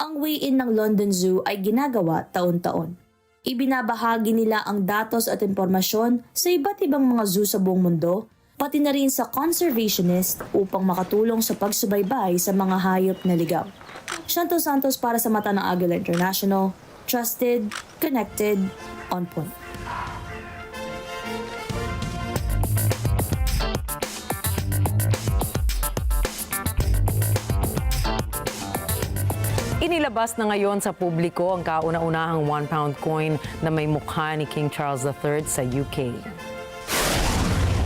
Ang weigh-in ng London Zoo ay ginagawa taon-taon. Ibinabahagi nila ang datos at impormasyon sa iba't ibang mga zoo sa buong mundo, pati na rin sa conservationist upang makatulong sa pagsubaybay sa mga hayop na ligaw. Chantel Santos para sa Mata ng Agila International, trusted, connected, on point. Inilabas na ngayon sa publiko ang kauna-unahang 1-pound coin na may mukha ni King Charles III sa UK.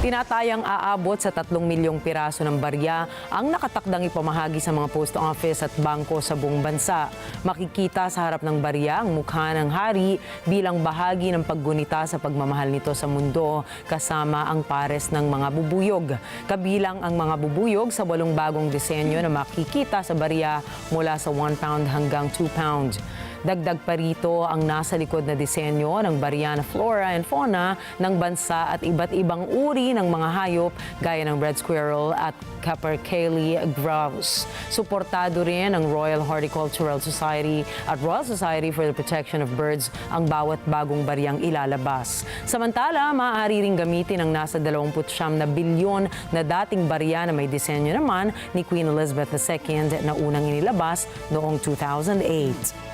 Tinatayang aabot sa 3 milyong piraso ng barya ang nakatakdang ipamahagi sa mga post office at bangko sa buong bansa. Makikita sa harap ng barya ang mukha ng hari bilang bahagi ng paggunita sa pagmamahal nito sa mundo kasama ang pares ng mga bubuyog. Kabilang ang mga bubuyog sa 8 bagong disenyo na makikita sa barya mula sa 1 pound hanggang 2 pound. Dagdag pa rito ang nasa likod na disenyo ng barya na flora and fauna ng bansa at iba't ibang uri ng mga hayop gaya ng red squirrel at capercaillie grouse. Suportado rin ng Royal Horticultural Society at Royal Society for the Protection of Birds ang bawat bagong baryang ilalabas. Samantala, maaari ring gamitin ang nasa 29 na bilyon na dating barya na may disenyo naman ni Queen Elizabeth II na unang inilabas noong 2008.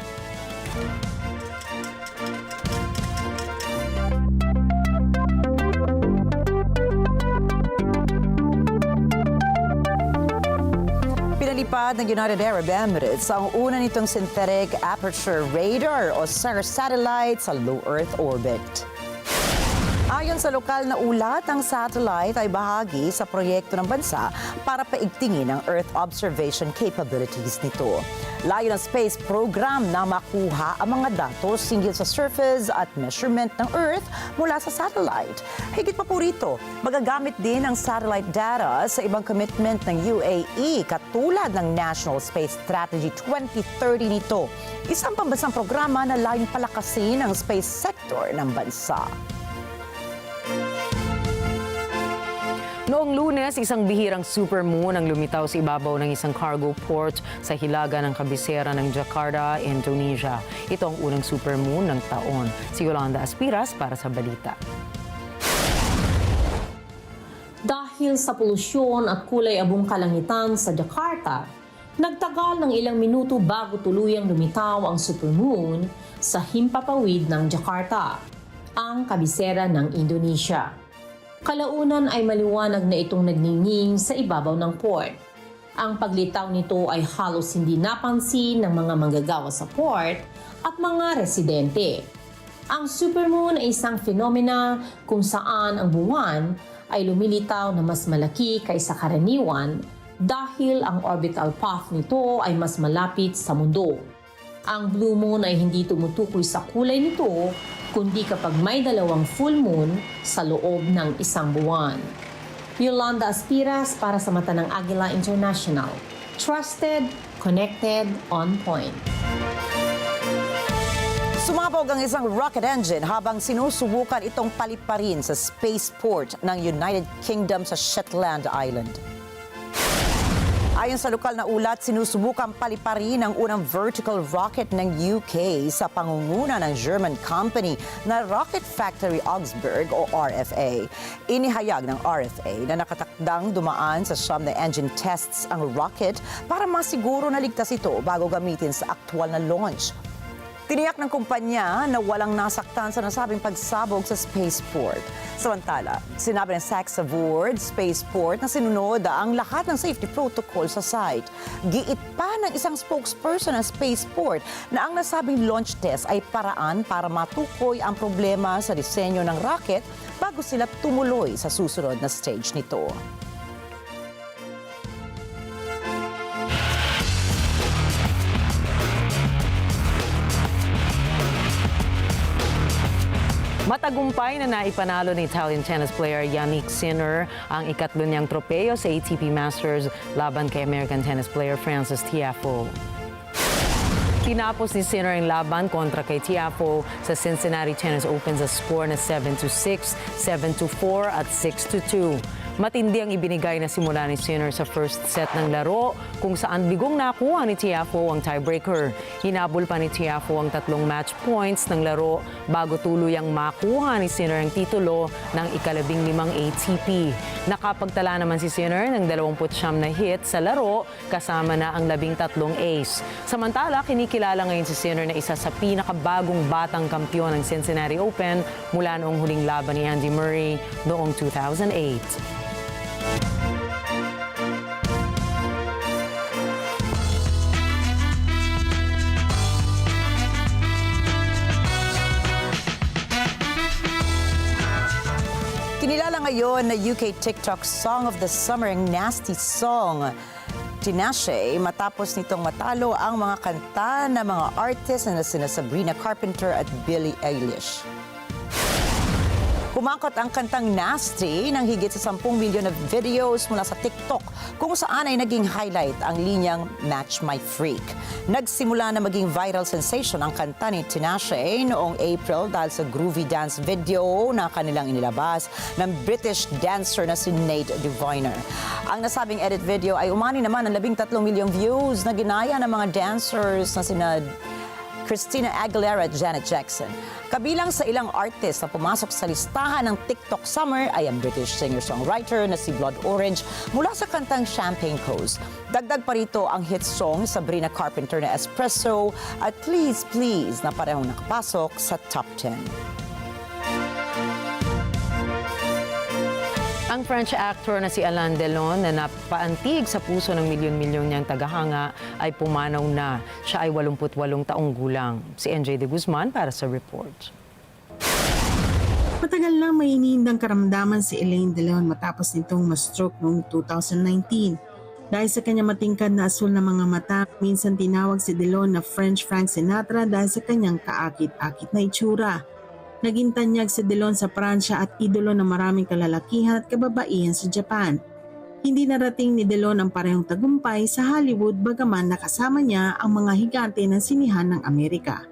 Pinalipad ng United Arab Emirates ang una nitong synthetic aperture radar o SAR satellite sa low Earth orbit. Ayon sa lokal na ulat, ang satellite ay bahagi sa proyekto ng bansa para paigtingin ang Earth observation capabilities nito. Layo ng space program na makuha ang mga datos hinggil sa surface at measurement ng Earth mula sa satellite. Higit pa po rito, magagamit din ang satellite data sa ibang commitment ng UAE katulad ng National Space Strategy 2030 nito. Isang pambansang programa na layong palakasin ang space sector ng bansa. Noong Lunes, isang bihirang supermoon ang lumitaw sa ibabaw ng isang cargo port sa hilaga ng kabisera ng Jakarta, Indonesia. Ito ang unang supermoon ng taon. Si Yolanda Aspiras para sa balita. Dahil sa polusyon at kulay abong kalangitan sa Jakarta, nagtagal ng ilang minuto bago tuluyang lumitaw ang supermoon sa himpapawid ng Jakarta, ang kabisera ng Indonesia. Kalaunan ay maliwanag na itong nagningning sa ibabaw ng port. Ang paglitaw nito ay halos hindi napansin ng mga manggagawa sa port at mga residente. Ang supermoon ay isang fenomena kung saan ang buwan ay lumilitaw na mas malaki kaysa karaniwan dahil ang orbital path nito ay mas malapit sa mundo. Ang blue moon ay hindi tumutukoy sa kulay nito, kundi kapag may dalawang full moon sa loob ng isang buwan. Yolanda Aspiras para sa mata ng Agila International. Trusted, connected, on point. Sumabog ang isang rocket engine habang sinusubukan itong paliparin sa spaceport ng United Kingdom sa Shetland Island. Ayon sa lokal na ulat, sinusubukan paliparin ang unang vertical rocket ng UK sa pangunguna ng German company na Rocket Factory Augsburg o RFA. Inihayag ng RFA na nakatakdang dumaan sa siyam na engine tests ang rocket para masiguro na ligtas ito bago gamitin sa aktwal na launch. Tiniyak ng kumpanya na walang nasaktan sa nasabing pagsabog sa spaceport. Samantala, sinabi ng Saxa Ward Spaceport na sinunod ang lahat ng safety protocol sa site. Giit pa ng isang spokesperson ng spaceport na ang nasabing launch test ay paraan para matukoy ang problema sa disenyo ng rocket bago sila tumuloy sa susunod na stage nito. Matagumpay na naipanalo ni Italian tennis player Yannick Sinner ang ikatlo niyang tropeyo sa ATP Masters laban kay American tennis player Frances Tiafoe. Tinapos ni Sinner ang laban kontra kay Tiafoe sa Cincinnati Tennis Open sa score na 7-6, 7-4 at 6-2. Matindi ang ibinigay na simula ni Sinner sa first set ng laro kung saan bigong nakuha ni Tiafoe ang tiebreaker. Hinabol pa ni Tiafoe ang 3 match points ng laro bago tuluyang makuha ni Sinner ang titulo ng ika-15 ATP. Nakapagtala naman si Sinner ng 29 na hit sa laro kasama na ang 13 ace. Samantala, kinikilala ngayon si Sinner na isa sa pinakabagong batang kampyon ng Cincinnati Open mula noong huling laban ni Andy Murray noong 2008. Kinilala ngayon na UK TikTok Song of the Summer ang Nasty Song. Tinashe matapos nitong matalo ang mga kanta ng mga artists na sina Sabrina Carpenter at Billie Eilish. Kumangkot ang kantang Nasty ng higit sa 10 milyon na videos mula sa TikTok kung saan ay naging highlight ang linyang Match My Freak. Nagsimula na maging viral sensation ang kanta ni Tinashe noong April dahil sa groovy dance video na kanilang inilabas ng British dancer na si Nate Diviner. Ang nasabing edit video ay umani naman ng 13 milyong views na ginaya ng mga dancers na sina Christina Aguilera at Janet Jackson. Kabilang sa ilang artist na pumasok sa listahan ng TikTok Summer ay ang British singer-songwriter na si Blood Orange mula sa kantang Champagne Coast. Dagdag pa rito ang hit song Sabrina Carpenter na Espresso at Please Please na parehong nakapasok sa top 10. Ang French actor na si Alain Delon na napaantig sa puso ng milyon-milyon niyang tagahanga ay pumanaw na. Siya ay 88 taong gulang. Si NJ De Guzman para sa report. Matagal na may iniindang karamdaman si Alain Delon matapos nitong ma-stroke noong 2019. Dahil sa kanyang matingkad na asul na mga mata, minsan tinawag si Delon na French Frank Sinatra dahil sa kanyang kaakit-akit na itsura. Naging tanyag si Delon sa Pransya at idolo ng maraming kalalakihan at kababaihan sa Japan. Hindi narating ni Delon ang parehong tagumpay sa Hollywood bagaman nakasama niya ang mga higante ng sinihan ng Amerika.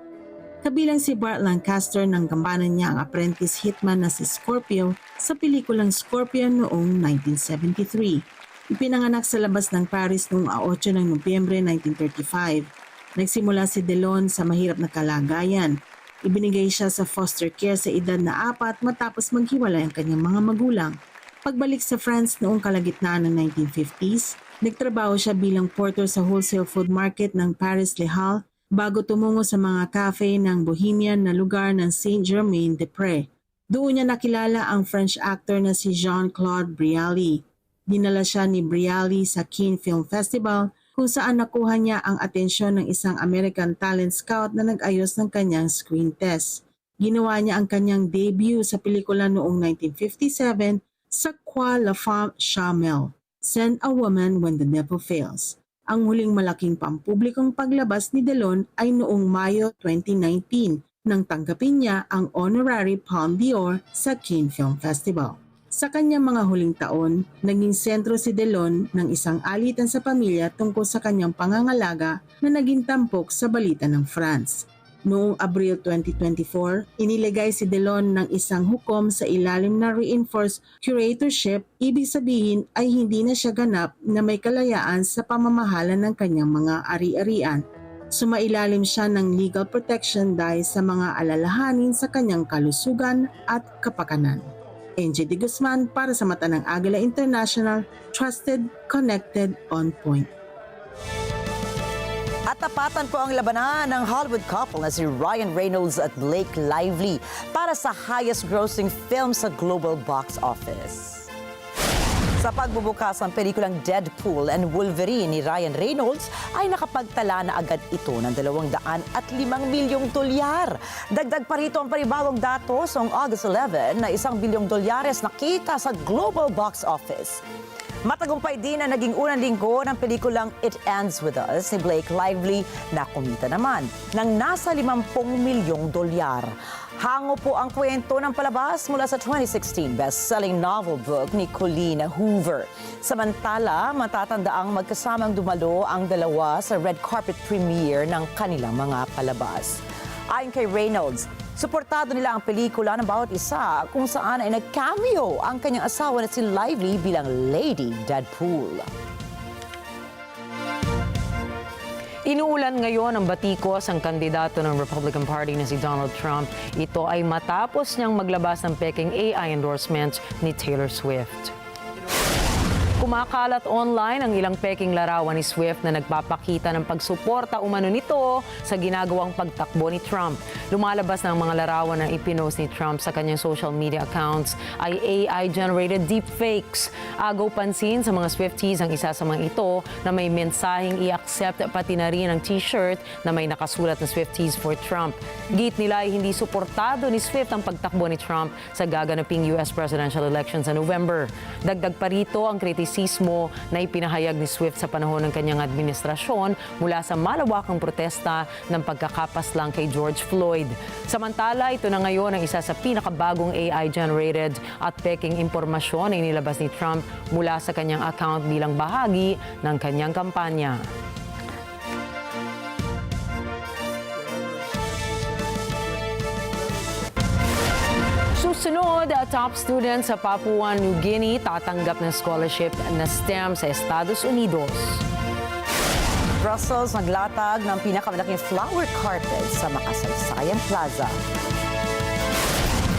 Kabilang si Burt Lancaster nang gambanan niya ang apprentice hitman na si Scorpio sa pelikulang Scorpion noong 1973. Ipinanganak sa labas ng Paris noong 8 ng Nobyembre 1935. Nagsimula si Delon sa mahirap na kalagayan. Ibinigay siya sa foster care sa edad na 4 matapos maghiwalay ang kanyang mga magulang. Pagbalik sa France noong kalagitnaan ng 1950s, nagtrabaho siya bilang porter sa wholesale food market ng Paris Les Halles bago tumungo sa mga cafe ng Bohemian na lugar ng Saint-Germain-des-Prés. Doon niya nakilala ang French actor na si Jean-Claude Brialy. Dinala siya ni Brialy sa Cannes Film Festival kung saan nakuha niya ang atensyon ng isang American talent scout na nag-ayos ng kanyang screen test. Ginawa niya ang kanyang debut sa pelikula noong 1957 sa Quoi la femme charmelle, Send a Woman When the Devil Fails. Ang huling malaking pampublikong paglabas ni Delon ay noong Mayo 2019 nang tanggapin niya ang honorary Palme d'Or sa Cannes Film Festival. Sa kanyang mga huling taon, naging sentro si Delon ng isang alitan sa pamilya tungkol sa kanyang pangangalaga na naging tampok sa balita ng France. Noong Abril 2024, iniligay si Delon ng isang hukom sa ilalim na reinforced curatorship, ibig sabihin ay hindi na siya ganap na may kalayaan sa pamamahala ng kanyang mga ari-arian. Sumailalim siya ng legal protection dahil sa mga alalahanin sa kanyang kalusugan at kapakanan. NJ De Guzman para sa mata ng Agila International, trusted, connected, on point. At tapatan po ang labanan ng Hollywood couple na si Ryan Reynolds at Blake Lively para sa highest grossing film sa global box office. Sa pagbubukas ng pelikulang Deadpool and Wolverine ni Ryan Reynolds ay nakapagtala na agad ito ng $205 milyong. Dagdag pa rito ang panibagong datos noong August 11 na $1 bilyong nakita sa global box office. Matagumpay din na naging unang linggo ng pelikulang It Ends With Us ni Blake Lively na kumita naman ng nasa $50 milyong. Hango po ang kwento ng palabas mula sa 2016 best-selling novel book ni Colleen Hoover. Samantala, matatandaang magkasamang dumalo ang dalawa sa red carpet premiere ng kanilang mga palabas. Ayon kay Reynolds, suportado nila ang pelikula ng bawat isa kung saan ay nag-cameo ang kanyang asawa na si Lively bilang Lady Deadpool. Inuulan ngayon ang batikos ang kandidato ng Republican Party na si Donald Trump. Ito ay matapos niyang maglabas ng peking AI endorsements ni Taylor Swift. Kumakalat online ang ilang peking larawan ni Swift na nagpapakita ng pagsuporta umano nito sa ginagawang pagtakbo ni Trump. Lumalabas na ang mga larawan na ipinost ni Trump sa kanyang social media accounts ay AI-generated deepfakes. Agaw pansin sa mga Swifties ang isa sa mga ito na may mensaheng i-accept pati na rin ang t-shirt na may nakasulat na Swifties for Trump. Git nila ay hindi suportado ni Swift ang pagtakbo ni Trump sa gaganaping US presidential election sa November. Dagdag pa rito ang kritisismo kritisismo na ipinahayag ni Swift sa panahon ng kanyang administrasyon mula sa malawakang protesta ng pagkakapaslang kay George Floyd. Samantala, ito na ngayon ang isa sa pinakabagong AI-generated at peking impormasyon na inilabas ni Trump mula sa kanyang account bilang bahagi ng kanyang kampanya. Susunod, top student sa Papua New Guinea tatanggap ng scholarship na STEM sa Estados Unidos. Brussels naglatag ng pinakamalaking flower carpet sa makasaysayang plaza.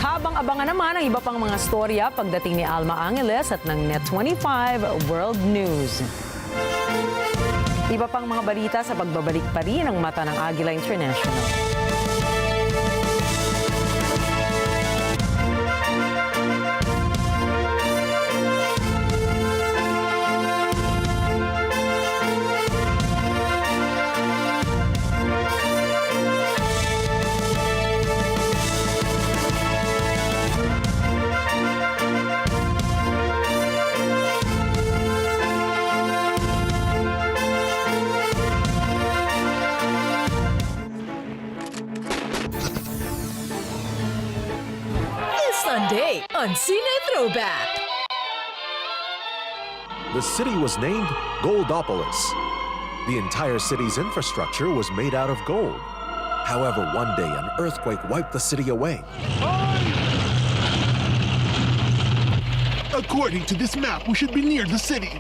Habang abangan naman ang iba pang mga storya pagdating ni Alma Angeles at ng Net25 World News. Iba pang mga balita sa pagbabalik pa rin ng mata ng Agila International. Sunday on Cine Throwback. The city was named Goldopolis. The entire city's infrastructure was made out of gold. However, one day an earthquake wiped the city away. According to this map, we should be near the city.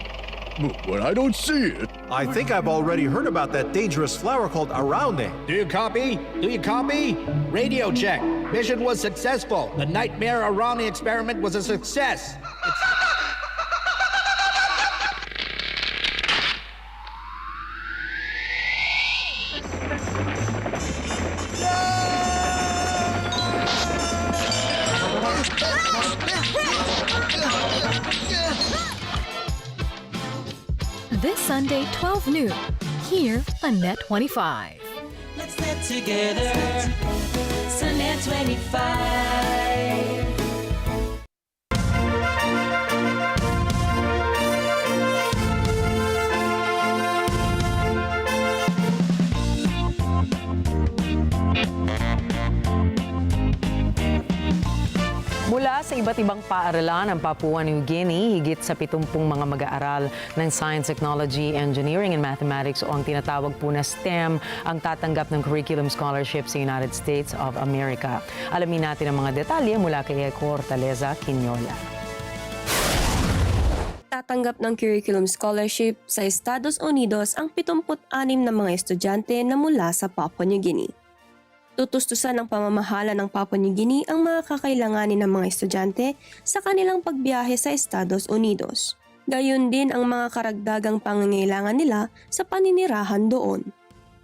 But I don't see it. I think I've already heard about that dangerous flower called Araune. Do you copy? Do you copy? Radio check. Mission was successful. The nightmare Araune experiment was a success. This Sunday, 12 noon, here on Net25. Let's get together. Sunday 25. Mula sa iba't ibang paaralan ng Papua New Guinea, higit sa 70 mga mag-aaral ng Science, Technology, Engineering, and Mathematics o ang tinatawag po na STEM ang tatanggap ng curriculum scholarship sa United States of America. Alamin natin ang mga detalye mula kay Eko Hortaleza Quinola. Tatanggap ng curriculum scholarship sa Estados Unidos ang 76 na mga estudyante na mula sa Papua New Guinea. Tutustusan ng pamamahala ng Papua New Guinea ang mga kakailanganin ng mga estudyante sa kanilang pagbiyahe sa Estados Unidos. Gayon din ang mga karagdagang pangangailangan nila sa paninirahan doon.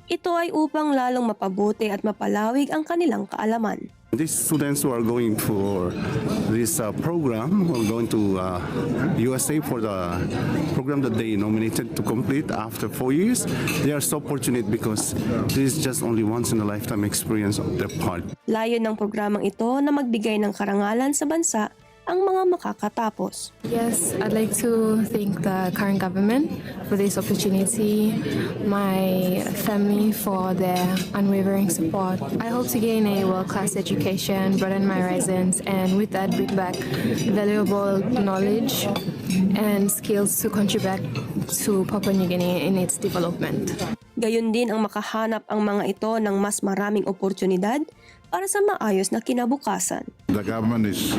Ito ay upang lalong mapabuti at mapalawig ang kanilang kaalaman. These students who are going for this program are going to USA for the program that they nominated to complete after 4 years. They are so fortunate because this is just only once in a lifetime experience of their part. Layon ng programang ito na magbigay ng karangalan sa bansa ang mga makakatapos. Yes, I'd like to thank the current government for this opportunity, my family for their unwavering support. I hope to gain a world-class education, broaden my horizons, and with that bring back valuable knowledge and skills to contribute to Papua New Guinea in its development. Gayon din ang makahanap ang mga ito ng mas maraming oportunidad para sa maayos na kinabukasan. The government is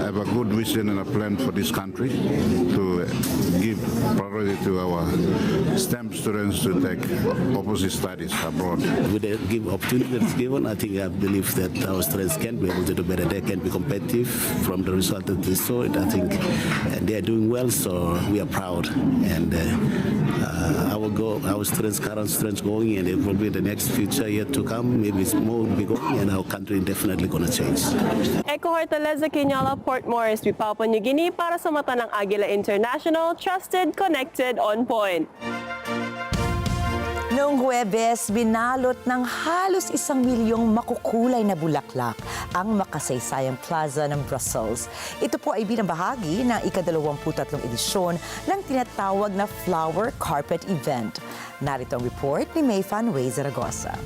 have a good vision and a plan for this country to give priority to our STEM students to take opposite studies abroad. With the opportunity that's given, I believe that our students can be able to do better. They can be competitive from the result that they saw. I think they are doing well, so we are proud. And our students, current students going, and it will be the next future yet to come. Maybe it's more big going, and our country definitely going to change. Eko Hortaleza Quinola, Port Moresby, Papua New Guinea para sa mata ng Agila International, trusted, connected, on point. Noong Huwebes, binalot ng halos 1 milyong makukulay na bulaklak ang makasaysayang plaza ng Brussels. Ito po ay bilang bahagi ng ika-23 edisyon ng tinatawag na Flower Carpet Event. Narito ang report ni Mayfanway Zaragoza.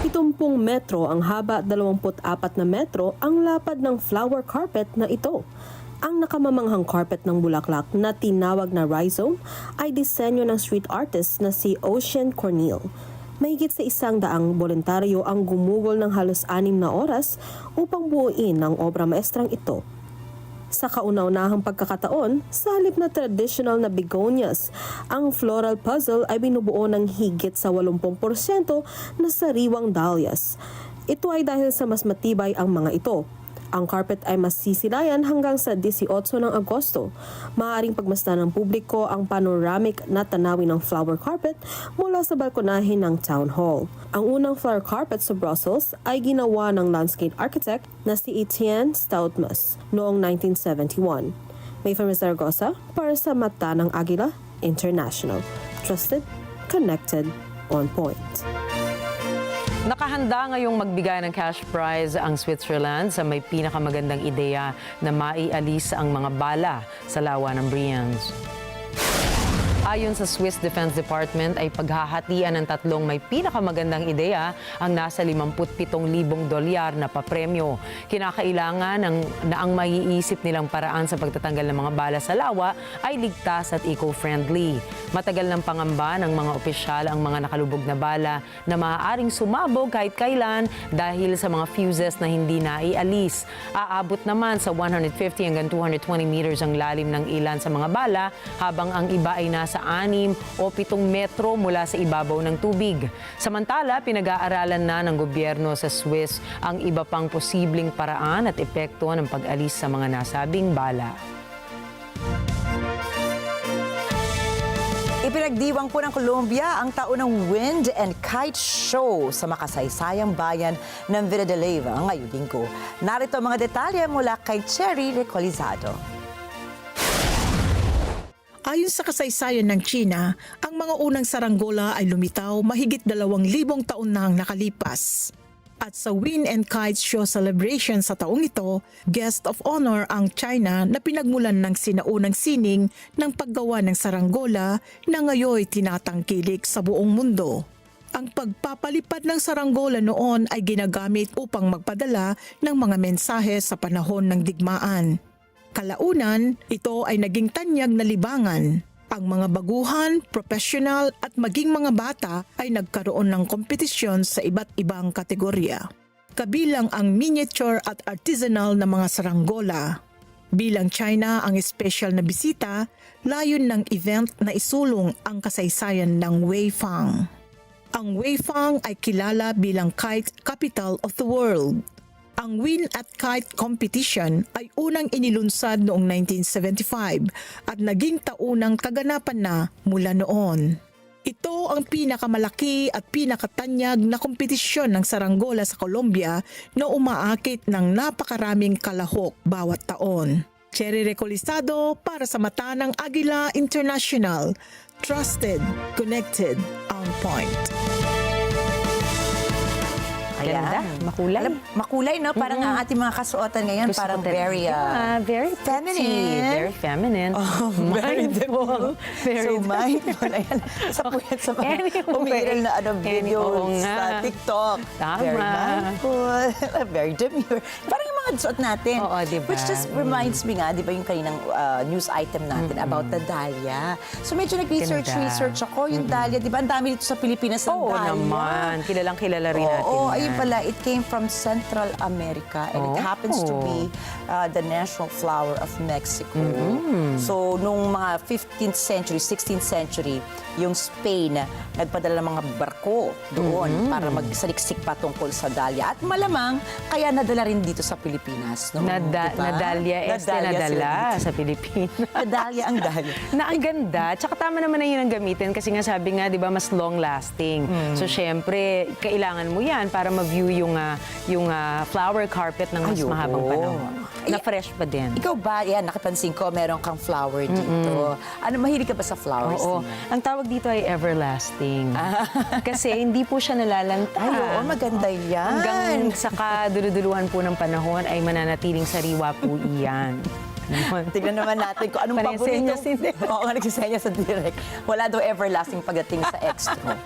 70 metro ang haba, 24 na metro ang lapad ng flower carpet na ito. Ang nakamamanghang carpet ng bulaklak na tinawag na rhizome ay disenyo ng street artist na si Ocean Cornell. Mahigit sa 100 voluntaryo ang gumugol ng halos 6 na oras upang buuin ang obra maestrang ito. Sa kauna-unahang pagkakataon, sa halip na traditional na begonias, ang floral puzzle ay binubuo ng higit sa 80% na sariwang dahlias. Ito ay dahil sa mas matibay ang mga ito. Ang carpet ay masisilayan hanggang sa 18 ng Agosto. Maaaring pagmasdan ng publiko ang panoramic na tanawin ng flower carpet mula sa balkonahe ng Town Hall. Ang unang flower carpet sa Brussels ay ginawa ng landscape architect na si Etienne Stoutmus noong 1971. Mayfanway Zaragoza para sa Mata ng Agila International. Trusted, connected, on point. Nakahanda ngayong magbigay ng cash prize ang Switzerland sa may pinakamagandang ideya na maialis ang mga bala sa lawa ng Brianz. Ayon sa Swiss Defense Department ay paghahatian ng tatlong may pinakamagandang ideya ang nasa 57,000 dolyar na papremyo. Kinakailangan na ang maiisip nilang paraan sa pagtatanggal ng mga bala sa lawa ay ligtas at eco-friendly. Matagal ng pangamba ng mga opisyal ang mga nakalubog na bala na maaaring sumabog kahit kailan dahil sa mga fuses na hindi naialis. Aabot naman sa 150 hanggang 220 meters ang lalim ng ilan sa mga bala habang ang iba ay nasa 6 o 7 metro mula sa ibabaw ng tubig. Samantala, pinag-aaralan na ng gobyerno sa Swiss ang iba pang posibleng paraan at epekto ng pag-alis sa mga nasabing bala. Ipinagdiwang po ng Colombia ang taunang Wind and Kite Show sa makasaysayang bayan ng Villa de Leyva ngayong linggo. Narito ang mga detalye mula kay Cherry Recolizado. Ayon sa kasaysayan ng China, ang mga unang saranggola ay lumitaw mahigit 2,000 taon na ang nakalipas. At sa Wind and Kite Show celebration sa taong ito, guest of honor ang China na pinagmulan ng sinaunang sining ng paggawa ng saranggola na ngayoy tinatangkilik sa buong mundo. Ang pagpapalipad ng saranggola noon ay ginagamit upang magpadala ng mga mensahe sa panahon ng digmaan. Kalaunan, ito ay naging tanyag na libangan. Ang mga baguhan, professional at maging mga bata ay nagkaroon ng kompetisyon sa iba't ibang kategorya. Kabilang ang miniature at artisanal na mga saranggola. Bilang China ang espesyal na bisita, layon ng event na isulong ang kasaysayan ng Weifang. Ang Weifang ay kilala bilang Kite Capital of the World. Ang Wind at Kite Competition ay unang inilunsad noong 1975 at naging taunang kaganapan na mula noon. Ito ang pinakamalaki at pinakatanyag na kompetisyon ng saranggola sa Colombia na umaakit ng napakaraming kalahok bawat taon. Cherry Recolizado para sa Mata ng Agila International. Trusted, connected, on point. Ganda, makulay. Makulay, no? Parang ang ating mga kasuotan ngayon, Gusto parang ko very, very feminine. Very feminine. Oh, very mindful. So mindful. Ayan, sa puyat sa mga umiiral na videos sa TikTok. Tama. Very mindful. Very demure. Parang yung mga suot natin. Oo, diba? Which just reminds me nga, di ba yung kaninang news item natin about the dahlia. So medyo nag-research ako. Yung dahlia, di ba? Ang dami dito sa Pilipinas ng dahlia. Oo naman. Kilalang-kilala rin natin. Oo, ayun pala, it came from Central America and it happens to be the national flower of Mexico. So, nung mga 15th century, 16th century, yung Spain, nagpadala ng mga barko doon para magsaliksik pa tungkol sa dahlia. At malamang, kaya nadala rin dito sa Pilipinas. Pilipinas. No? Nadalya nadala sa Pilipinas. Nadalya ang dahlia. Na ang ganda. Tsaka tama naman na yun ang gamitin kasi nga sabi nga, di ba, mas long-lasting. So, syempre, kailangan mo yan para ma-view yung flower carpet ng mas mahabang panahon. Na fresh pa din. Ikaw ba, nakipansin ko, meron kang flower dito. Ano, mahilig ka ba sa flowers? Oo. Ang tawag dito ay everlasting. Kasi hindi po siya nalalanta. Ay, oo, maganda yan. Hanggang sa kaduluduluhan po ng panahon ay mananatiling sariwa po iyan. Tignan naman natin kung anong paborito. Oo, nagsisenya sa direct. Wala daw everlasting pagdating sa extra.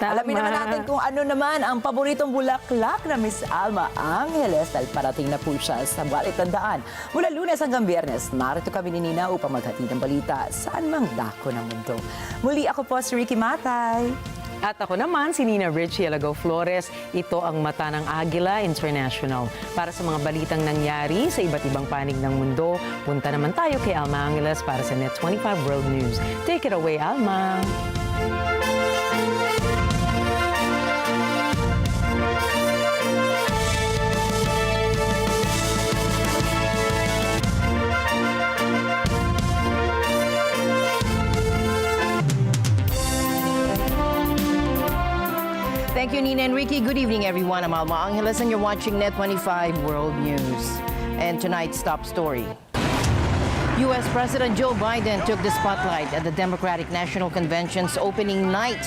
Alamin naman natin kung ano naman ang paboritong bulaklak na Miss Alma Angeles dahil parating na po siya sa Balik Tandaan. Mula Lunes hanggang Biyernes, narito kami ni Nina upang maghatid ng balita saan mang dako ng mundo. Muli ako po si Rikki Mathay. At ako naman, si Nina Rikki Alagao Flores. Ito ang Mata ng Agila International. Para sa mga balitang nangyari sa iba't ibang panig ng mundo, punta naman tayo kay Alma Angeles para sa Net 25 World News. Take it away, Alma! Thank you, Nina and Rikki. Good evening, everyone. I'm Alma Angeles, and you're watching Net 25 World News. And tonight's top story. U.S. President Joe Biden took the spotlight at the Democratic National Convention's opening night.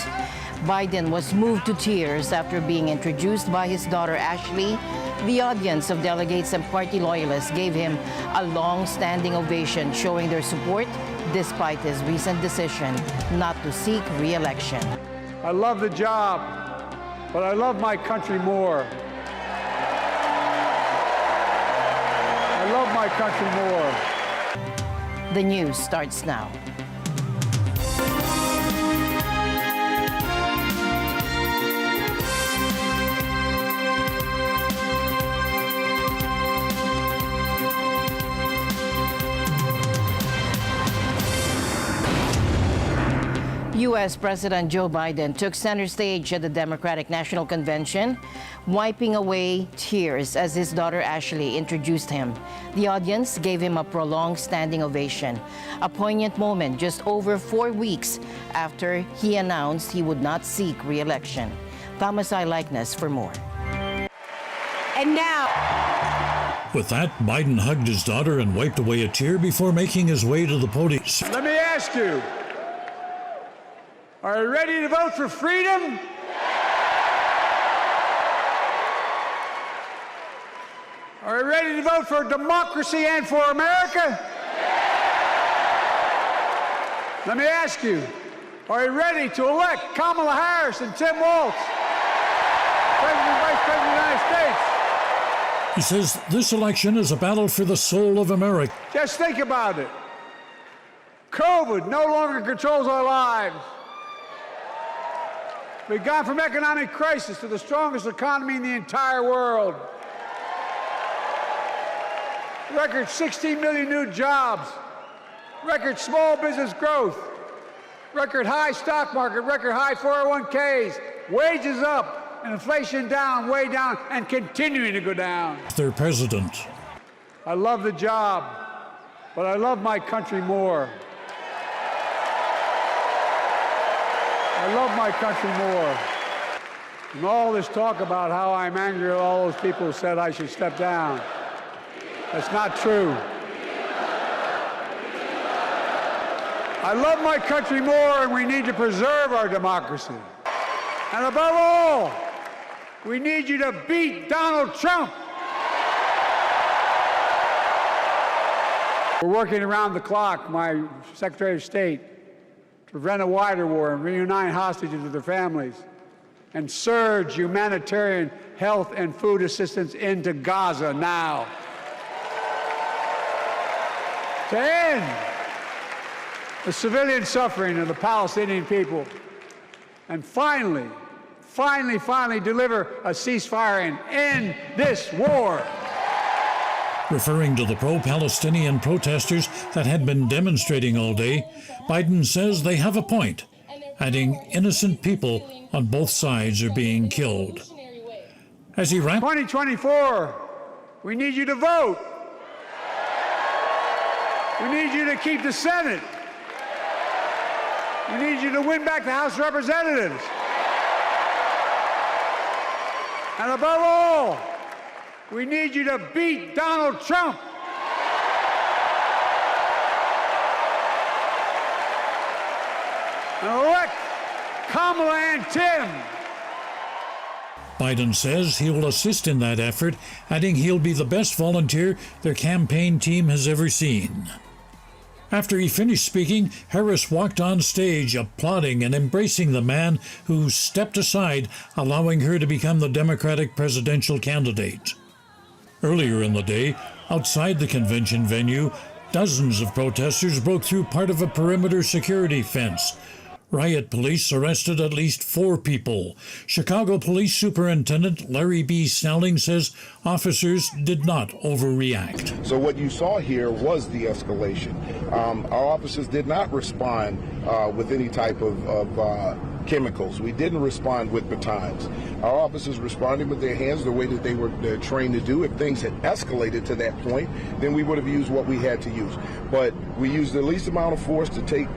Biden was moved to tears after being introduced by his daughter Ashley. The audience of delegates and party loyalists gave him a long-standing ovation, showing their support despite his recent decision not to seek re-election. I love the job, but I love my country more. I love my country more. The news starts now. U.S. President Joe Biden took center stage at the Democratic National Convention, wiping away tears as his daughter Ashley introduced him. The audience gave him a prolonged standing ovation, a poignant moment just over 4 weeks after he announced he would not seek re-election. Thomas I. Likeness for more. And now... With that, Biden hugged his daughter and wiped away a tear before making his way to the podium. Let me ask you, are you ready to vote for freedom? Are you ready to vote for democracy and for America? Let me ask you, are you ready to elect Kamala Harris and Tim Walz, President and Vice President of the United States? He says this election is a battle for the soul of America. Just think about it. COVID no longer controls our lives. We've gone from economic crisis to the strongest economy in the entire world. Record 16 million new jobs. Record small business growth. Record high stock market. Record high 401ks. Wages up and inflation down, way down, and continuing to go down. Their president. I love the job, but I love my country more. I love my country more. And all this talk about how I'm angry at all those people who said I should step down, that's not true. I love my country more, and we need to preserve our democracy. And above all, we need you to beat Donald Trump. We're working around the clock, my Secretary of State, to prevent a wider war and reunite hostages with their families and surge humanitarian health and food assistance into Gaza now. To end the civilian suffering of the Palestinian people and finally deliver a ceasefire and end this war. Referring to the pro-Palestinian protesters that had been demonstrating all day, Biden says they have a point, adding innocent people on both sides are being killed. As he wrapped 2024 We need you to vote. We need you to keep the Senate. We need you to win back the House of Representatives. And above all, we need you to beat Donald Trump. And elect Kamala and Tim. Biden says he will assist in that effort, adding he'll be the best volunteer their campaign team has ever seen. After he finished speaking, Harris walked on stage, applauding and embracing the man who stepped aside, allowing her to become the Democratic presidential candidate. Earlier in the day, outside the convention venue, dozens of protesters broke through part of a perimeter security fence. Riot police arrested at least 4 people. Chicago Police Superintendent Larry B. Snelling says officers did not overreact. So what you saw here was de-escalation. Our officers did not respond with any type of chemicals. We didn't respond with batons. Our officers responded with their hands the way that they were trained to do. If things had escalated to that point, then we would have used what we had to use. But we used the least amount of force to take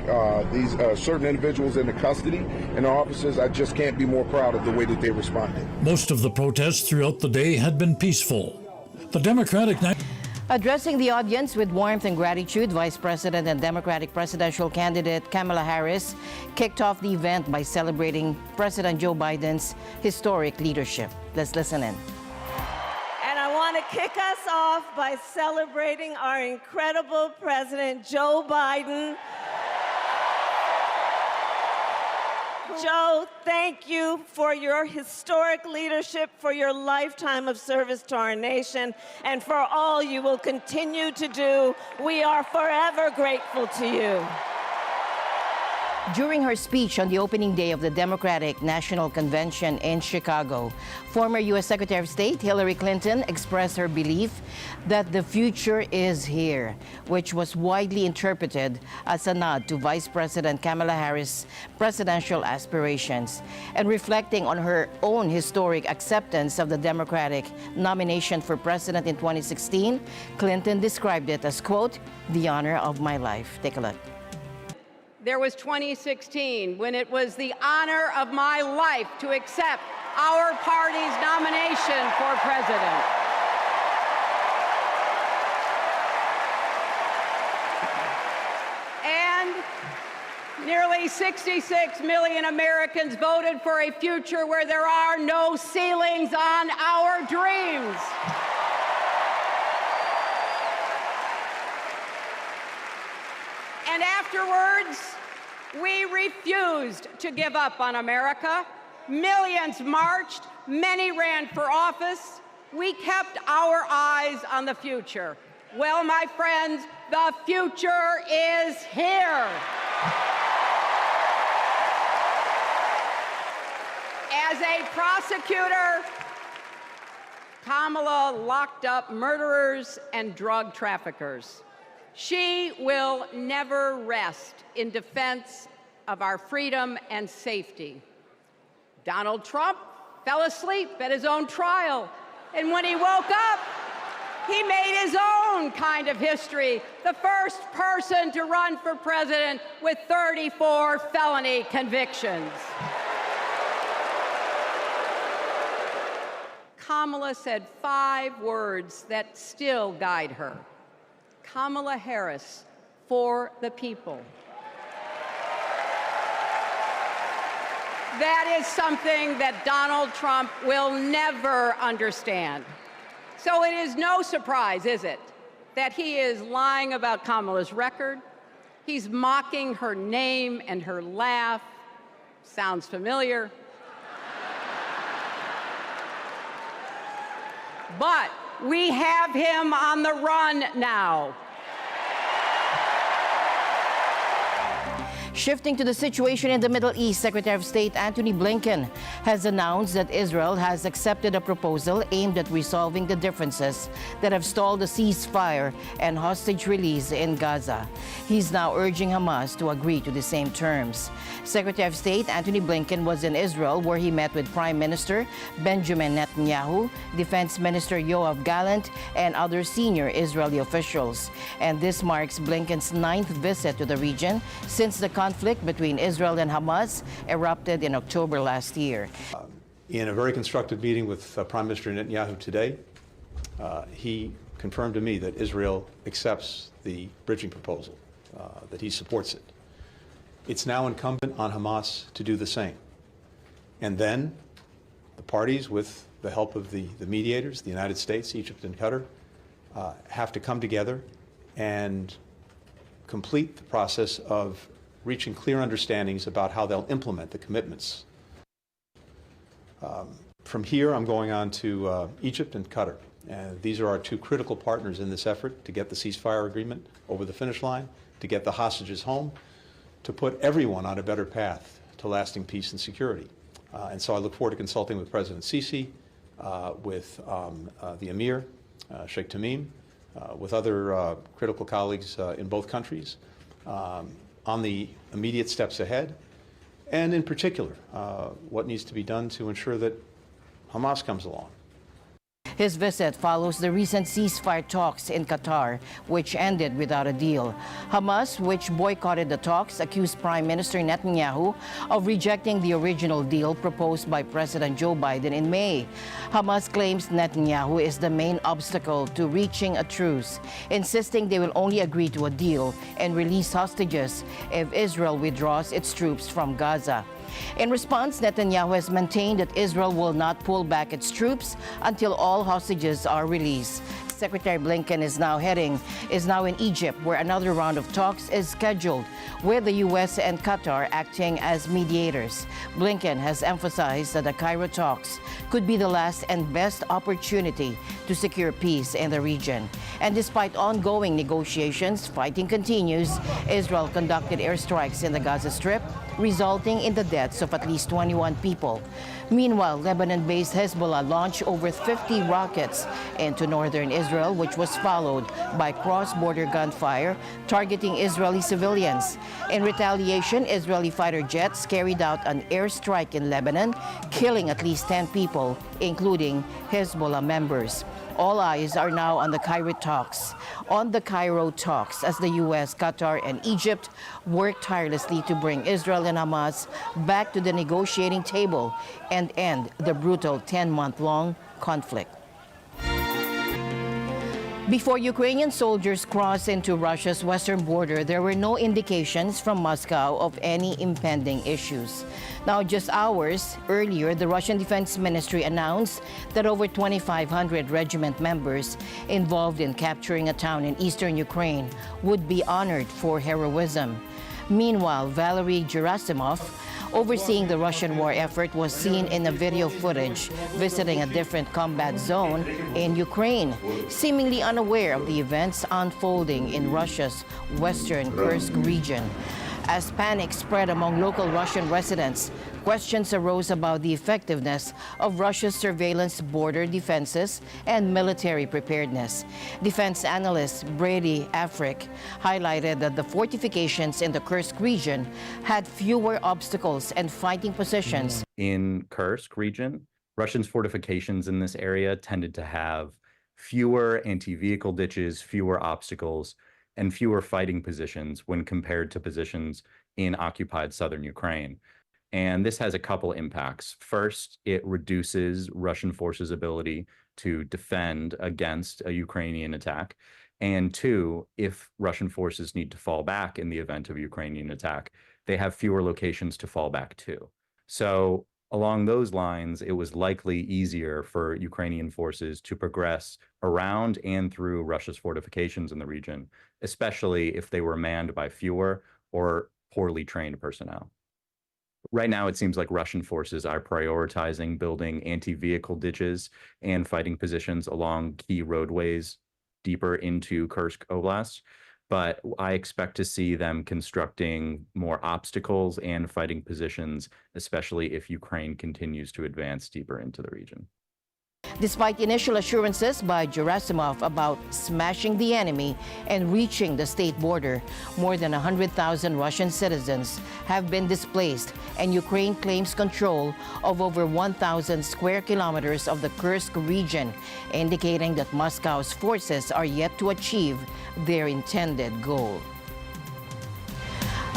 these certain individuals into custody, and our officers, I just can't be more proud of the way that they responded. Most of the protests throughout the day had been peaceful. The Democratic... Addressing the audience with warmth and gratitude, Vice President and Democratic presidential candidate Kamala Harris kicked off the event by celebrating President Joe Biden's historic leadership. Let's listen in. And I want to kick us off by celebrating our incredible President Joe Biden. Joe, thank you for your historic leadership, for your lifetime of service to our nation, and for all you will continue to do. We are forever grateful to you. During her speech on the opening day of the Democratic National Convention in Chicago, former U.S. Secretary of State Hillary Clinton expressed her belief that the future is here, which was widely interpreted as a nod to Vice President Kamala Harris' presidential aspirations. And reflecting on her own historic acceptance of the Democratic nomination for president in 2016, Clinton described it as, quote, "the honor of my life." Take a look. There was 2016 when it was the honor of my life to accept our party's nomination for president. And nearly 66 million Americans voted for a future where there are no ceilings on our dreams. And afterwards, we refused to give up on America. Millions marched, many ran for office. We kept our eyes on the future. Well, my friends, the future is here. As a prosecutor, Kamala locked up murderers and drug traffickers. She will never rest in defense of our freedom and safety. Donald Trump fell asleep at his own trial, and when he woke up, he made his own kind of history, the first person to run for president with 34 felony convictions. Kamala said 5 words that still guide her. Kamala Harris, for the people. That is something that Donald Trump will never understand. So it is no surprise, is it, that he is lying about Kamala's record. He's mocking her name and her laugh. Sounds familiar. But we have him on the run now. Shifting to the situation in the Middle East, Secretary of State Antony Blinken has announced that Israel has accepted a proposal aimed at resolving the differences that have stalled the ceasefire and hostage release in Gaza. He's now urging Hamas to agree to the same terms. Secretary of State Antony Blinken was in Israel, where he met with Prime Minister Benjamin Netanyahu, Defense Minister Yoav Gallant, and other senior Israeli officials. And this marks Blinken's 9th visit to the region since the conflict between Israel and Hamas erupted in October last year. In a very constructive meeting with Prime Minister Netanyahu today, he confirmed to me that Israel accepts the bridging proposal, that he supports it. It's now incumbent on Hamas to do the same. And then the parties, with the help of the mediators, the United States, Egypt, and Qatar, have to come together and complete the process of reaching clear understandings about how they'll implement the commitments. From here, I'm going on to Egypt and Qatar. These are our two critical partners in this effort to get the ceasefire agreement over the finish line, to get the hostages home, to put everyone on a better path to lasting peace and security. And so I look forward to consulting with President Sisi, with the Emir, Sheikh Tamim, with other critical colleagues in both countries on the immediate steps ahead, and in particular, what needs to be done to ensure that Hamas comes along. His visit follows the recent ceasefire talks in Qatar, which ended without a deal. Hamas, which boycotted the talks, accused Prime Minister Netanyahu of rejecting the original deal proposed by President Joe Biden in May. Hamas claims Netanyahu is the main obstacle to reaching a truce, insisting they will only agree to a deal and release hostages if Israel withdraws its troops from Gaza. In response, Netanyahu has maintained that Israel will not pull back its troops until all hostages are released. Secretary Blinken is now in Egypt, where another round of talks is scheduled, with the U.S. and Qatar acting as mediators. Blinken has emphasized that the Cairo talks could be the last and best opportunity to secure peace in the region. And despite ongoing negotiations, fighting continues. Israel conducted airstrikes in the Gaza Strip, resulting in the deaths of at least 21 people. Meanwhile, Lebanon-based Hezbollah launched over 50 rockets into northern Israel, which was followed by cross-border gunfire targeting Israeli civilians. In retaliation, Israeli fighter jets carried out an airstrike in Lebanon, killing at least 10 people, including Hezbollah members. All eyes are now on the Cairo talks, as the U.S., Qatar, and Egypt work tirelessly to bring Israel and Hamas back to the negotiating table and end the brutal 10-month-long conflict. Before Ukrainian soldiers crossed into Russia's western border, there were no indications from Moscow of any impending issues. Now, just hours earlier, the Russian Defense Ministry announced that over 2,500 regiment members involved in capturing a town in eastern Ukraine would be honored for heroism. Meanwhile, Valery Gerasimov, overseeing the Russian war effort, was seen in a video footage visiting a different combat zone in Ukraine, seemingly unaware of the events unfolding in Russia's western Kursk region. As panic spread among local Russian residents, questions arose about the effectiveness of Russia's surveillance, border defenses, and military preparedness. Defense analyst Brady Afric highlighted that the fortifications in the Kursk region had fewer obstacles and fighting positions. In Kursk region, Russians' fortifications in this area tended to have fewer anti-vehicle ditches, fewer obstacles, and fewer fighting positions when compared to positions in occupied southern Ukraine. And this has a couple impacts. First, it reduces Russian forces' ability to defend against a Ukrainian attack. And two, if Russian forces need to fall back in the event of a Ukrainian attack, they have fewer locations to fall back to. So along those lines, it was likely easier for Ukrainian forces to progress around and through Russia's fortifications in the region, especially if they were manned by fewer or poorly trained personnel. Right now, it seems like Russian forces are prioritizing building anti-vehicle ditches and fighting positions along key roadways deeper into Kursk Oblast. but I expect to see them constructing more obstacles and fighting positions, especially if Ukraine continues to advance deeper into the region. Despite initial assurances by Gerasimov about smashing the enemy and reaching the state border, more than 100,000 Russian citizens have been displaced, and Ukraine claims control of over 1,000 square kilometers of the Kursk region, indicating that Moscow's forces are yet to achieve their intended goal.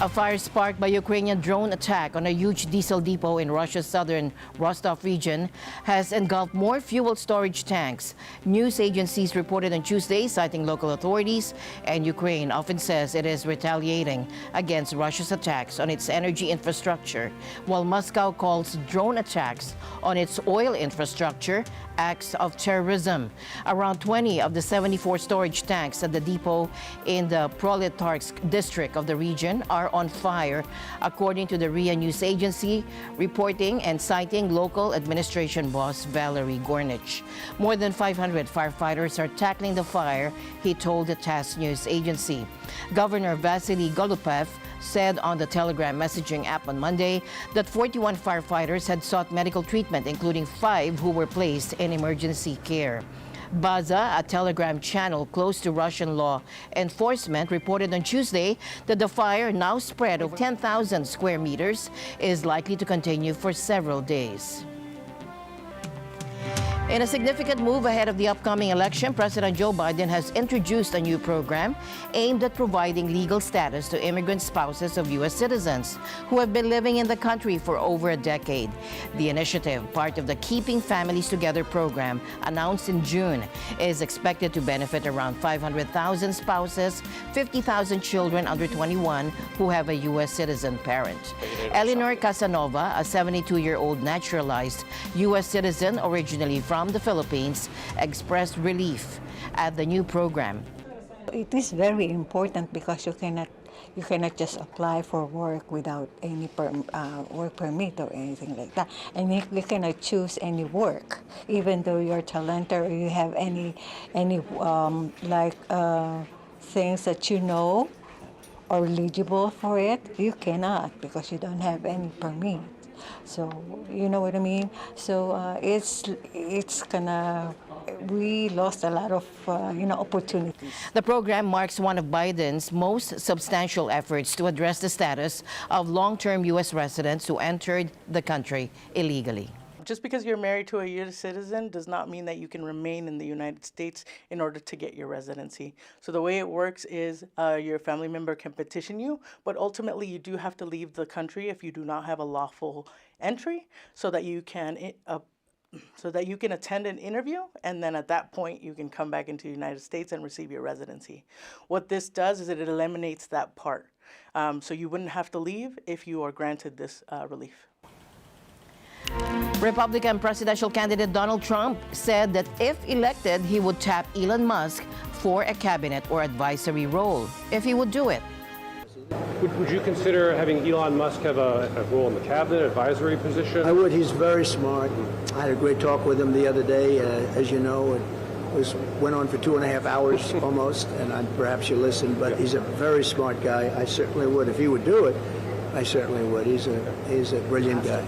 A fire sparked by Ukrainian drone attack on a huge diesel depot in Russia's southern Rostov region has engulfed more fuel storage tanks. News agencies reported on Tuesday, citing local authorities, and Ukraine often says it is retaliating against Russia's attacks on its energy infrastructure, while Moscow calls drone attacks on its oil infrastructure acts of terrorism. Around 20 of the 74 storage tanks at the depot in the Proletarsk district of the region are on fire, according to the RIA News Agency, reporting and citing local administration boss Valery Gornich. More than 500 firefighters are tackling the fire, he told the TASS News Agency. Governor Vasily Golubev said on the Telegram messaging app on Monday that 41 firefighters had sought medical treatment, including 5 who were placed in emergency care. Baza, a Telegram channel close to Russian law enforcement, reported on Tuesday that the fire, now spread over 10,000 square meters, is likely to continue for several days. In a significant move ahead of the upcoming election, President Joe Biden has introduced a new program aimed at providing legal status to immigrant spouses of U.S. citizens who have been living in the country for over a decade. The initiative, part of the Keeping Families Together program announced in June, is expected to benefit around 500,000 spouses, 50,000 children under 21 who have a U.S. citizen parent. Eleanor Casanova, a 72-year-old naturalized U.S. citizen originally from the Philippines, expressed relief at the new program. It is very important because you cannot just apply for work without any work permit or anything like that, and you cannot choose any work, even though you're talented or you have any things that you know or eligible for it. You cannot because you don't have any permit. So you know what I mean. So we lost a lot of opportunities. The program marks one of Biden's most substantial efforts to address the status of long-term U.S. residents who entered the country illegally. Just because you're married to a U.S. citizen does not mean that you can remain in the United States in order to get your residency. So the way it works is your family member can petition you, but ultimately you do have to leave the country if you do not have a lawful entry, so that you can attend an interview, and then at that point you can come back into the United States and receive your residency. What this does is it eliminates that part. So you wouldn't have to leave if you are granted this relief. Republican presidential candidate Donald Trump said that if elected, he would tap Elon Musk for a cabinet or advisory role, if he would do it. Would you consider having Elon Musk have a role in the cabinet, advisory position? I would. He's very smart. I had a great talk with him the other day. As you know, it went on for 2.5 hours almost, and perhaps you listened, but he's a very smart guy. I certainly would. If he would do it, I certainly would. He's a brilliant guy.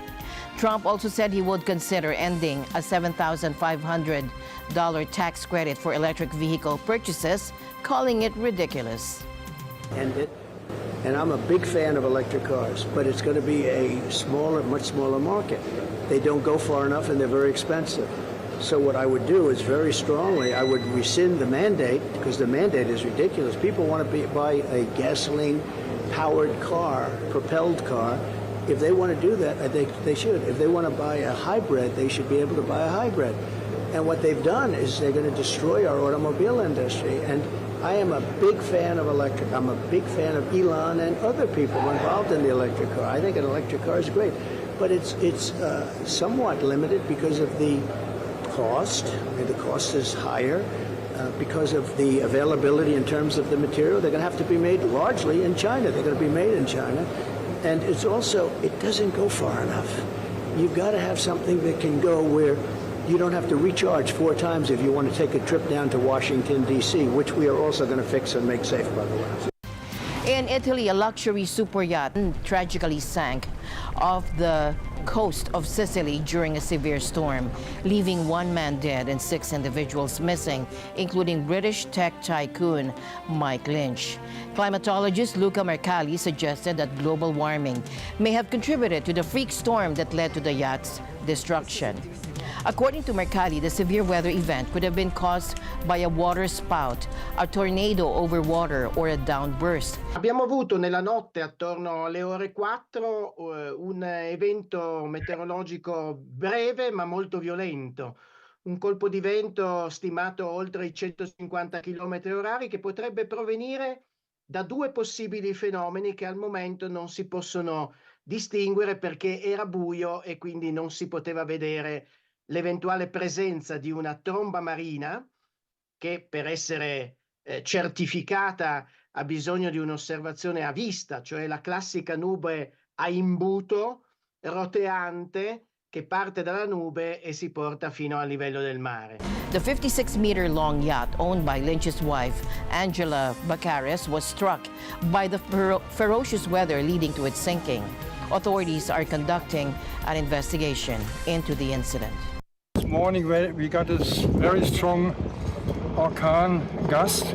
Trump also said he would consider ending a $7,500 tax credit for electric vehicle purchases, calling it ridiculous. End it. And I'm a big fan of electric cars, but it's going to be a much smaller market. They don't go far enough and they're very expensive. So what I would do is very strongly, I would rescind the mandate, because the mandate is ridiculous. People want to buy a gasoline-powered car, propelled car. If they want to do that, I think they should. If they want to buy a hybrid, they should be able to buy a hybrid. And what they've done is they're going to destroy our automobile industry. And I am a big fan of electric. I'm a big fan of Elon and other people involved in the electric car. I think an electric car is great. But it's somewhat limited because of the cost. The cost is higher because of the availability in terms of the material. They're going to have to be made largely in China. They're going to be made in China. And it's also, it doesn't go far enough. You've got to have something that can go where You don't have to recharge 4 times if you want to take a trip down to Washington, D.C., which we are also going to fix and make safe, by the way. In Italy, a luxury super yacht tragically sank off the coast of Sicily during a severe storm, leaving 1 man dead and 6 individuals missing, including British tech tycoon Mike Lynch. Climatologist Luca Mercalli suggested that global warming may have contributed to the freak storm that led to the yacht's destruction. According to Mercalli, the severe weather event could have been caused by a water spout, a tornado over water, or a downburst. Abbiamo avuto nella notte attorno alle ore 4 un evento meteorologico breve ma molto violento. Un colpo di vento stimato oltre i 150 km/h che potrebbe provenire da 2 possibili fenomeni che al momento non si possono distinguere perché era buio e quindi non si poteva vedere l'eventuale presenza di una tromba marina che per essere certificata ha bisogno di un'osservazione a vista, cioè la classica nube a imbuto roteante che parte dalla nube e si porta fino al livello del mare. The 56-meter-long yacht owned by Lynch's wife, Angela Baccaris, was struck by the ferocious weather leading to its sinking. Authorities are conducting an investigation into the incident. This morning we got this very strong orkan gust,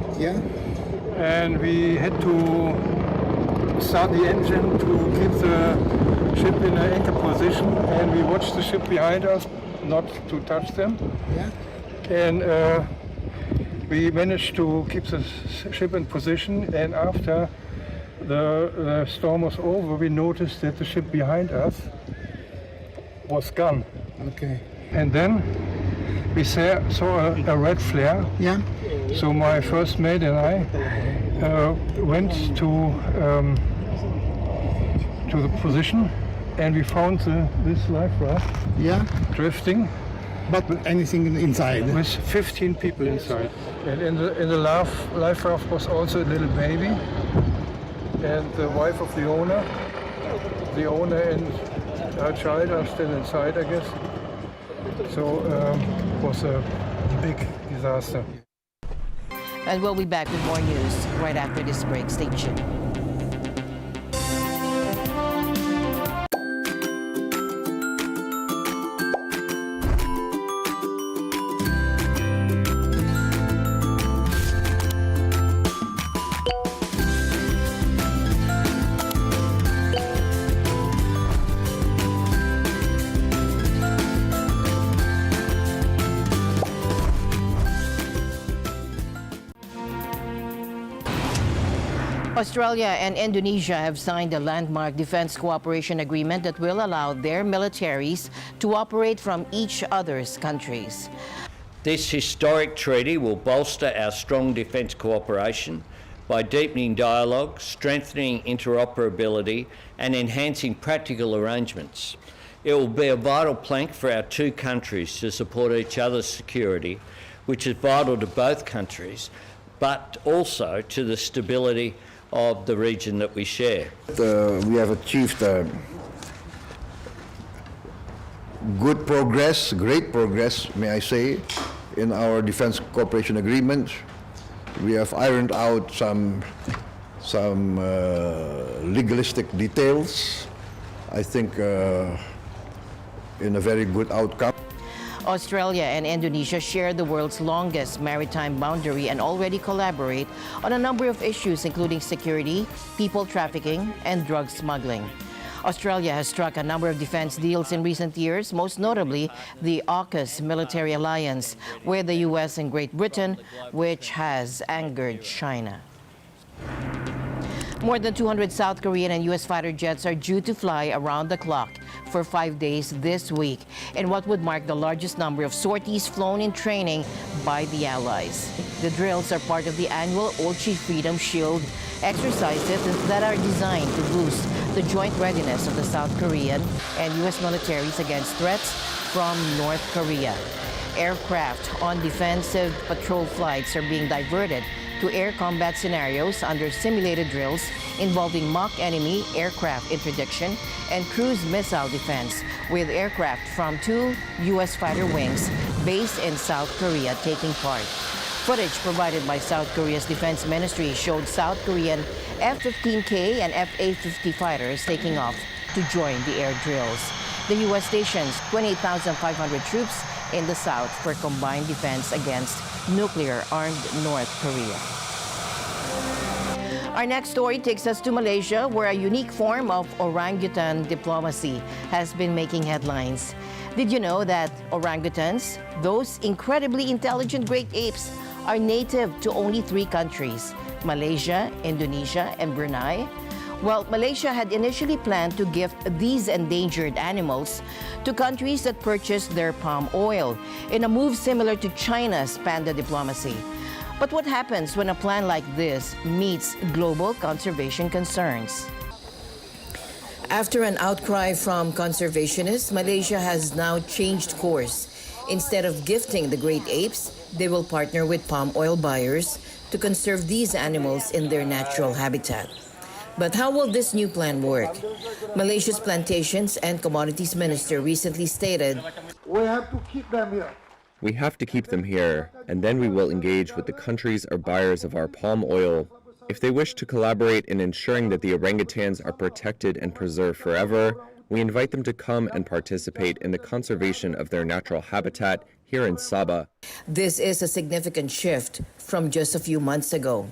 and we had to start the engine to keep the ship in an anchor position, and we watched the ship behind us not to touch them. And we managed to keep the ship in position, and after the storm was over, we noticed that the ship behind us was gone. Okay. And then we saw a red flare. Yeah. So my first mate and I went to the position, and we found this life raft. Yeah. Drifting. But anything inside? With 15 people inside. And in the life raft was also a little baby, and the wife of the owner. The owner and her child are still inside, I guess. So it was a big disaster. And we'll be back with more news right after this break. Stay tuned. Australia and Indonesia have signed a landmark defense cooperation agreement that will allow their militaries to operate from each other's countries. This historic treaty will bolster our strong defence cooperation by deepening dialogue, strengthening interoperability and enhancing practical arrangements. It will be a vital plank for our two countries to support each other's security, which is vital to both countries, but also to the stability of the region that we share. We have achieved good progress, great progress, may I say, in our defense cooperation agreement. We have ironed out some legalistic details, I think in a very good outcome. Australia and Indonesia share the world's longest maritime boundary and already collaborate on a number of issues, including security, people trafficking, and drug smuggling. Australia has struck a number of defense deals in recent years, most notably the AUKUS military alliance with the U.S. and Great Britain, which has angered China. More than 200 South Korean and U.S. fighter jets are due to fly around the clock for 5 days this week, in what would mark the largest number of sorties flown in training by the Allies. The drills are part of the annual Ochi Freedom Shield exercises that are designed to boost the joint readiness of the South Korean and U.S. militaries against threats from North Korea. Aircraft on defensive patrol flights are being diverted to air combat scenarios under simulated drills involving mock enemy aircraft interdiction and cruise missile defense, with aircraft from 2 U.S. fighter wings based in South Korea taking part. Footage provided by South Korea's defense ministry showed South Korean F-15K and F-A-50 fighters taking off to join the air drills. The U.S. stations 28,500 troops in the south for combined defense against nuclear-armed North Korea. Our next story takes us to Malaysia, where a unique form of orangutan diplomacy has been making headlines. Did you know that orangutans, those incredibly intelligent great apes, are native to only 3 countries, Malaysia, Indonesia, and Brunei? Well, Malaysia had initially planned to gift these endangered animals to countries that purchased their palm oil, in a move similar to China's panda diplomacy. But what happens when a plan like this meets global conservation concerns? After an outcry from conservationists, Malaysia has now changed course. Instead of gifting the great apes, they will partner with palm oil buyers to conserve these animals in their natural habitat. But how will this new plan work? Malaysia's Plantations and Commodities Minister recently stated, "We have to keep them here. We have to keep them here, and then we will engage with the countries or buyers of our palm oil. If they wish to collaborate in ensuring that the orangutans are protected and preserved forever, we invite them to come and participate in the conservation of their natural habitat here in Sabah." This is a significant shift from just a few months ago.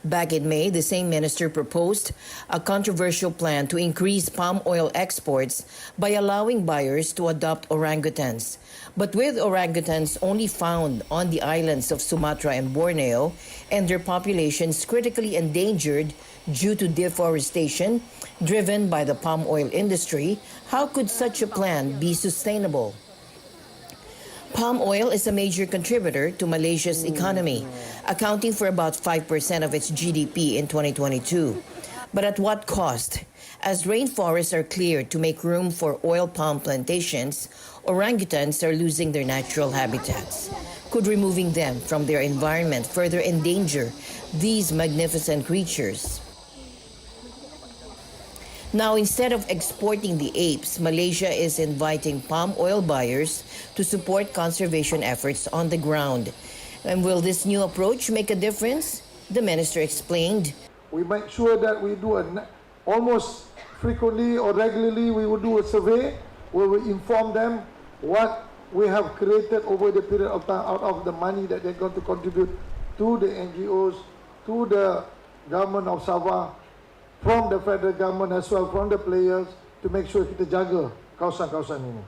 Back in May, the same minister proposed a controversial plan to increase palm oil exports by allowing buyers to adopt orangutans. But with orangutans only found on the islands of Sumatra and Borneo, and their populations critically endangered due to deforestation driven by the palm oil industry, how could such a plan be sustainable? Palm oil is a major contributor to Malaysia's economy, accounting for about 5% of its GDP in 2022. But at what cost? As rainforests are cleared to make room for oil palm plantations, orangutans are losing their natural habitats. Could removing them from their environment further endanger these magnificent creatures? Now, instead of exporting the apes, Malaysia is inviting palm oil buyers to support conservation efforts on the ground. And will this new approach make a difference? The minister explained. We make sure that we do almost frequently or regularly, we will do a survey where we inform them what we have created over the period of time out of the money that they're going to contribute to the NGOs, to the government of Sabah, from the federal government as well, from the players, to make sure kita jaga kawasan-kawasan ini.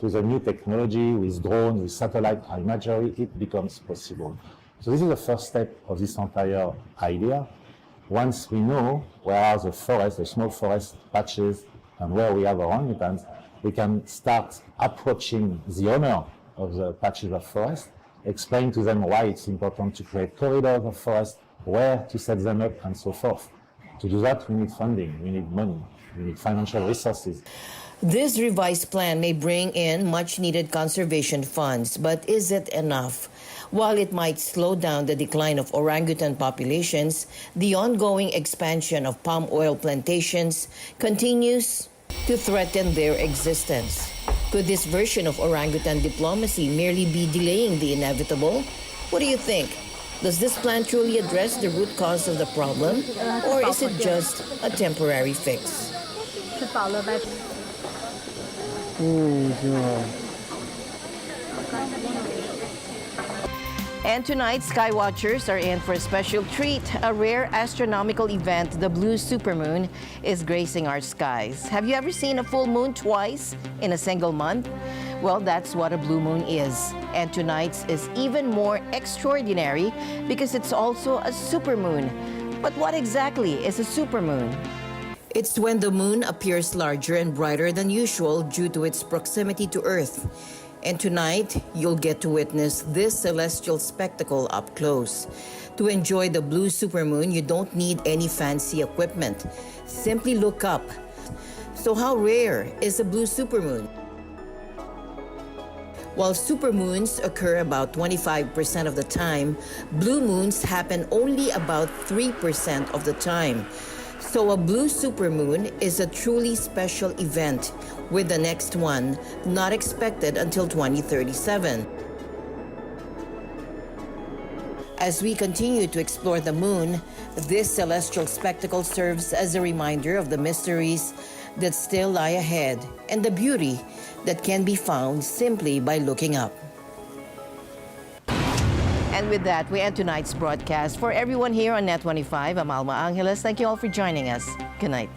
With a new technology, with drones, with satellite imagery, it becomes possible. So this is the first step of this entire idea. Once we know where are the forests, the small forest patches, and where we have orangutans, we can start approaching the owner of the patches of forest, explain to them why it's important to create corridors of forest, where to set them up, and so forth. To do that, we need funding, we need money, we need financial resources. This revised plan may bring in much-needed conservation funds, but is it enough? While it might slow down the decline of orangutan populations, the ongoing expansion of palm oil plantations continues to threaten their existence. Could this version of orangutan diplomacy merely be delaying the inevitable? What do you think? Does this plan truly address the root cause of the problem, or is it just a temporary fix? And tonight, skywatchers are in for a special treat. A rare astronomical event, the blue supermoon, is gracing our skies. Have you ever seen a full moon twice in a single month? Well, that's what a blue moon is. And tonight's is even more extraordinary because it's also a supermoon. But what exactly is a supermoon? It's when the moon appears larger and brighter than usual due to its proximity to Earth. And tonight, you'll get to witness this celestial spectacle up close. To enjoy the blue supermoon, you don't need any fancy equipment. Simply look up. So how rare is a blue supermoon? While supermoons occur about 25% of the time, blue moons happen only about 3% of the time. So a blue supermoon is a truly special event, with the next one not expected until 2037. As we continue to explore the moon, this celestial spectacle serves as a reminder of the mysteries that still lie ahead and the beauty that can be found simply by looking up. And with that, we end tonight's broadcast. For everyone here on Net 25, I'm Alma Angeles. Thank you all for joining us. Good night.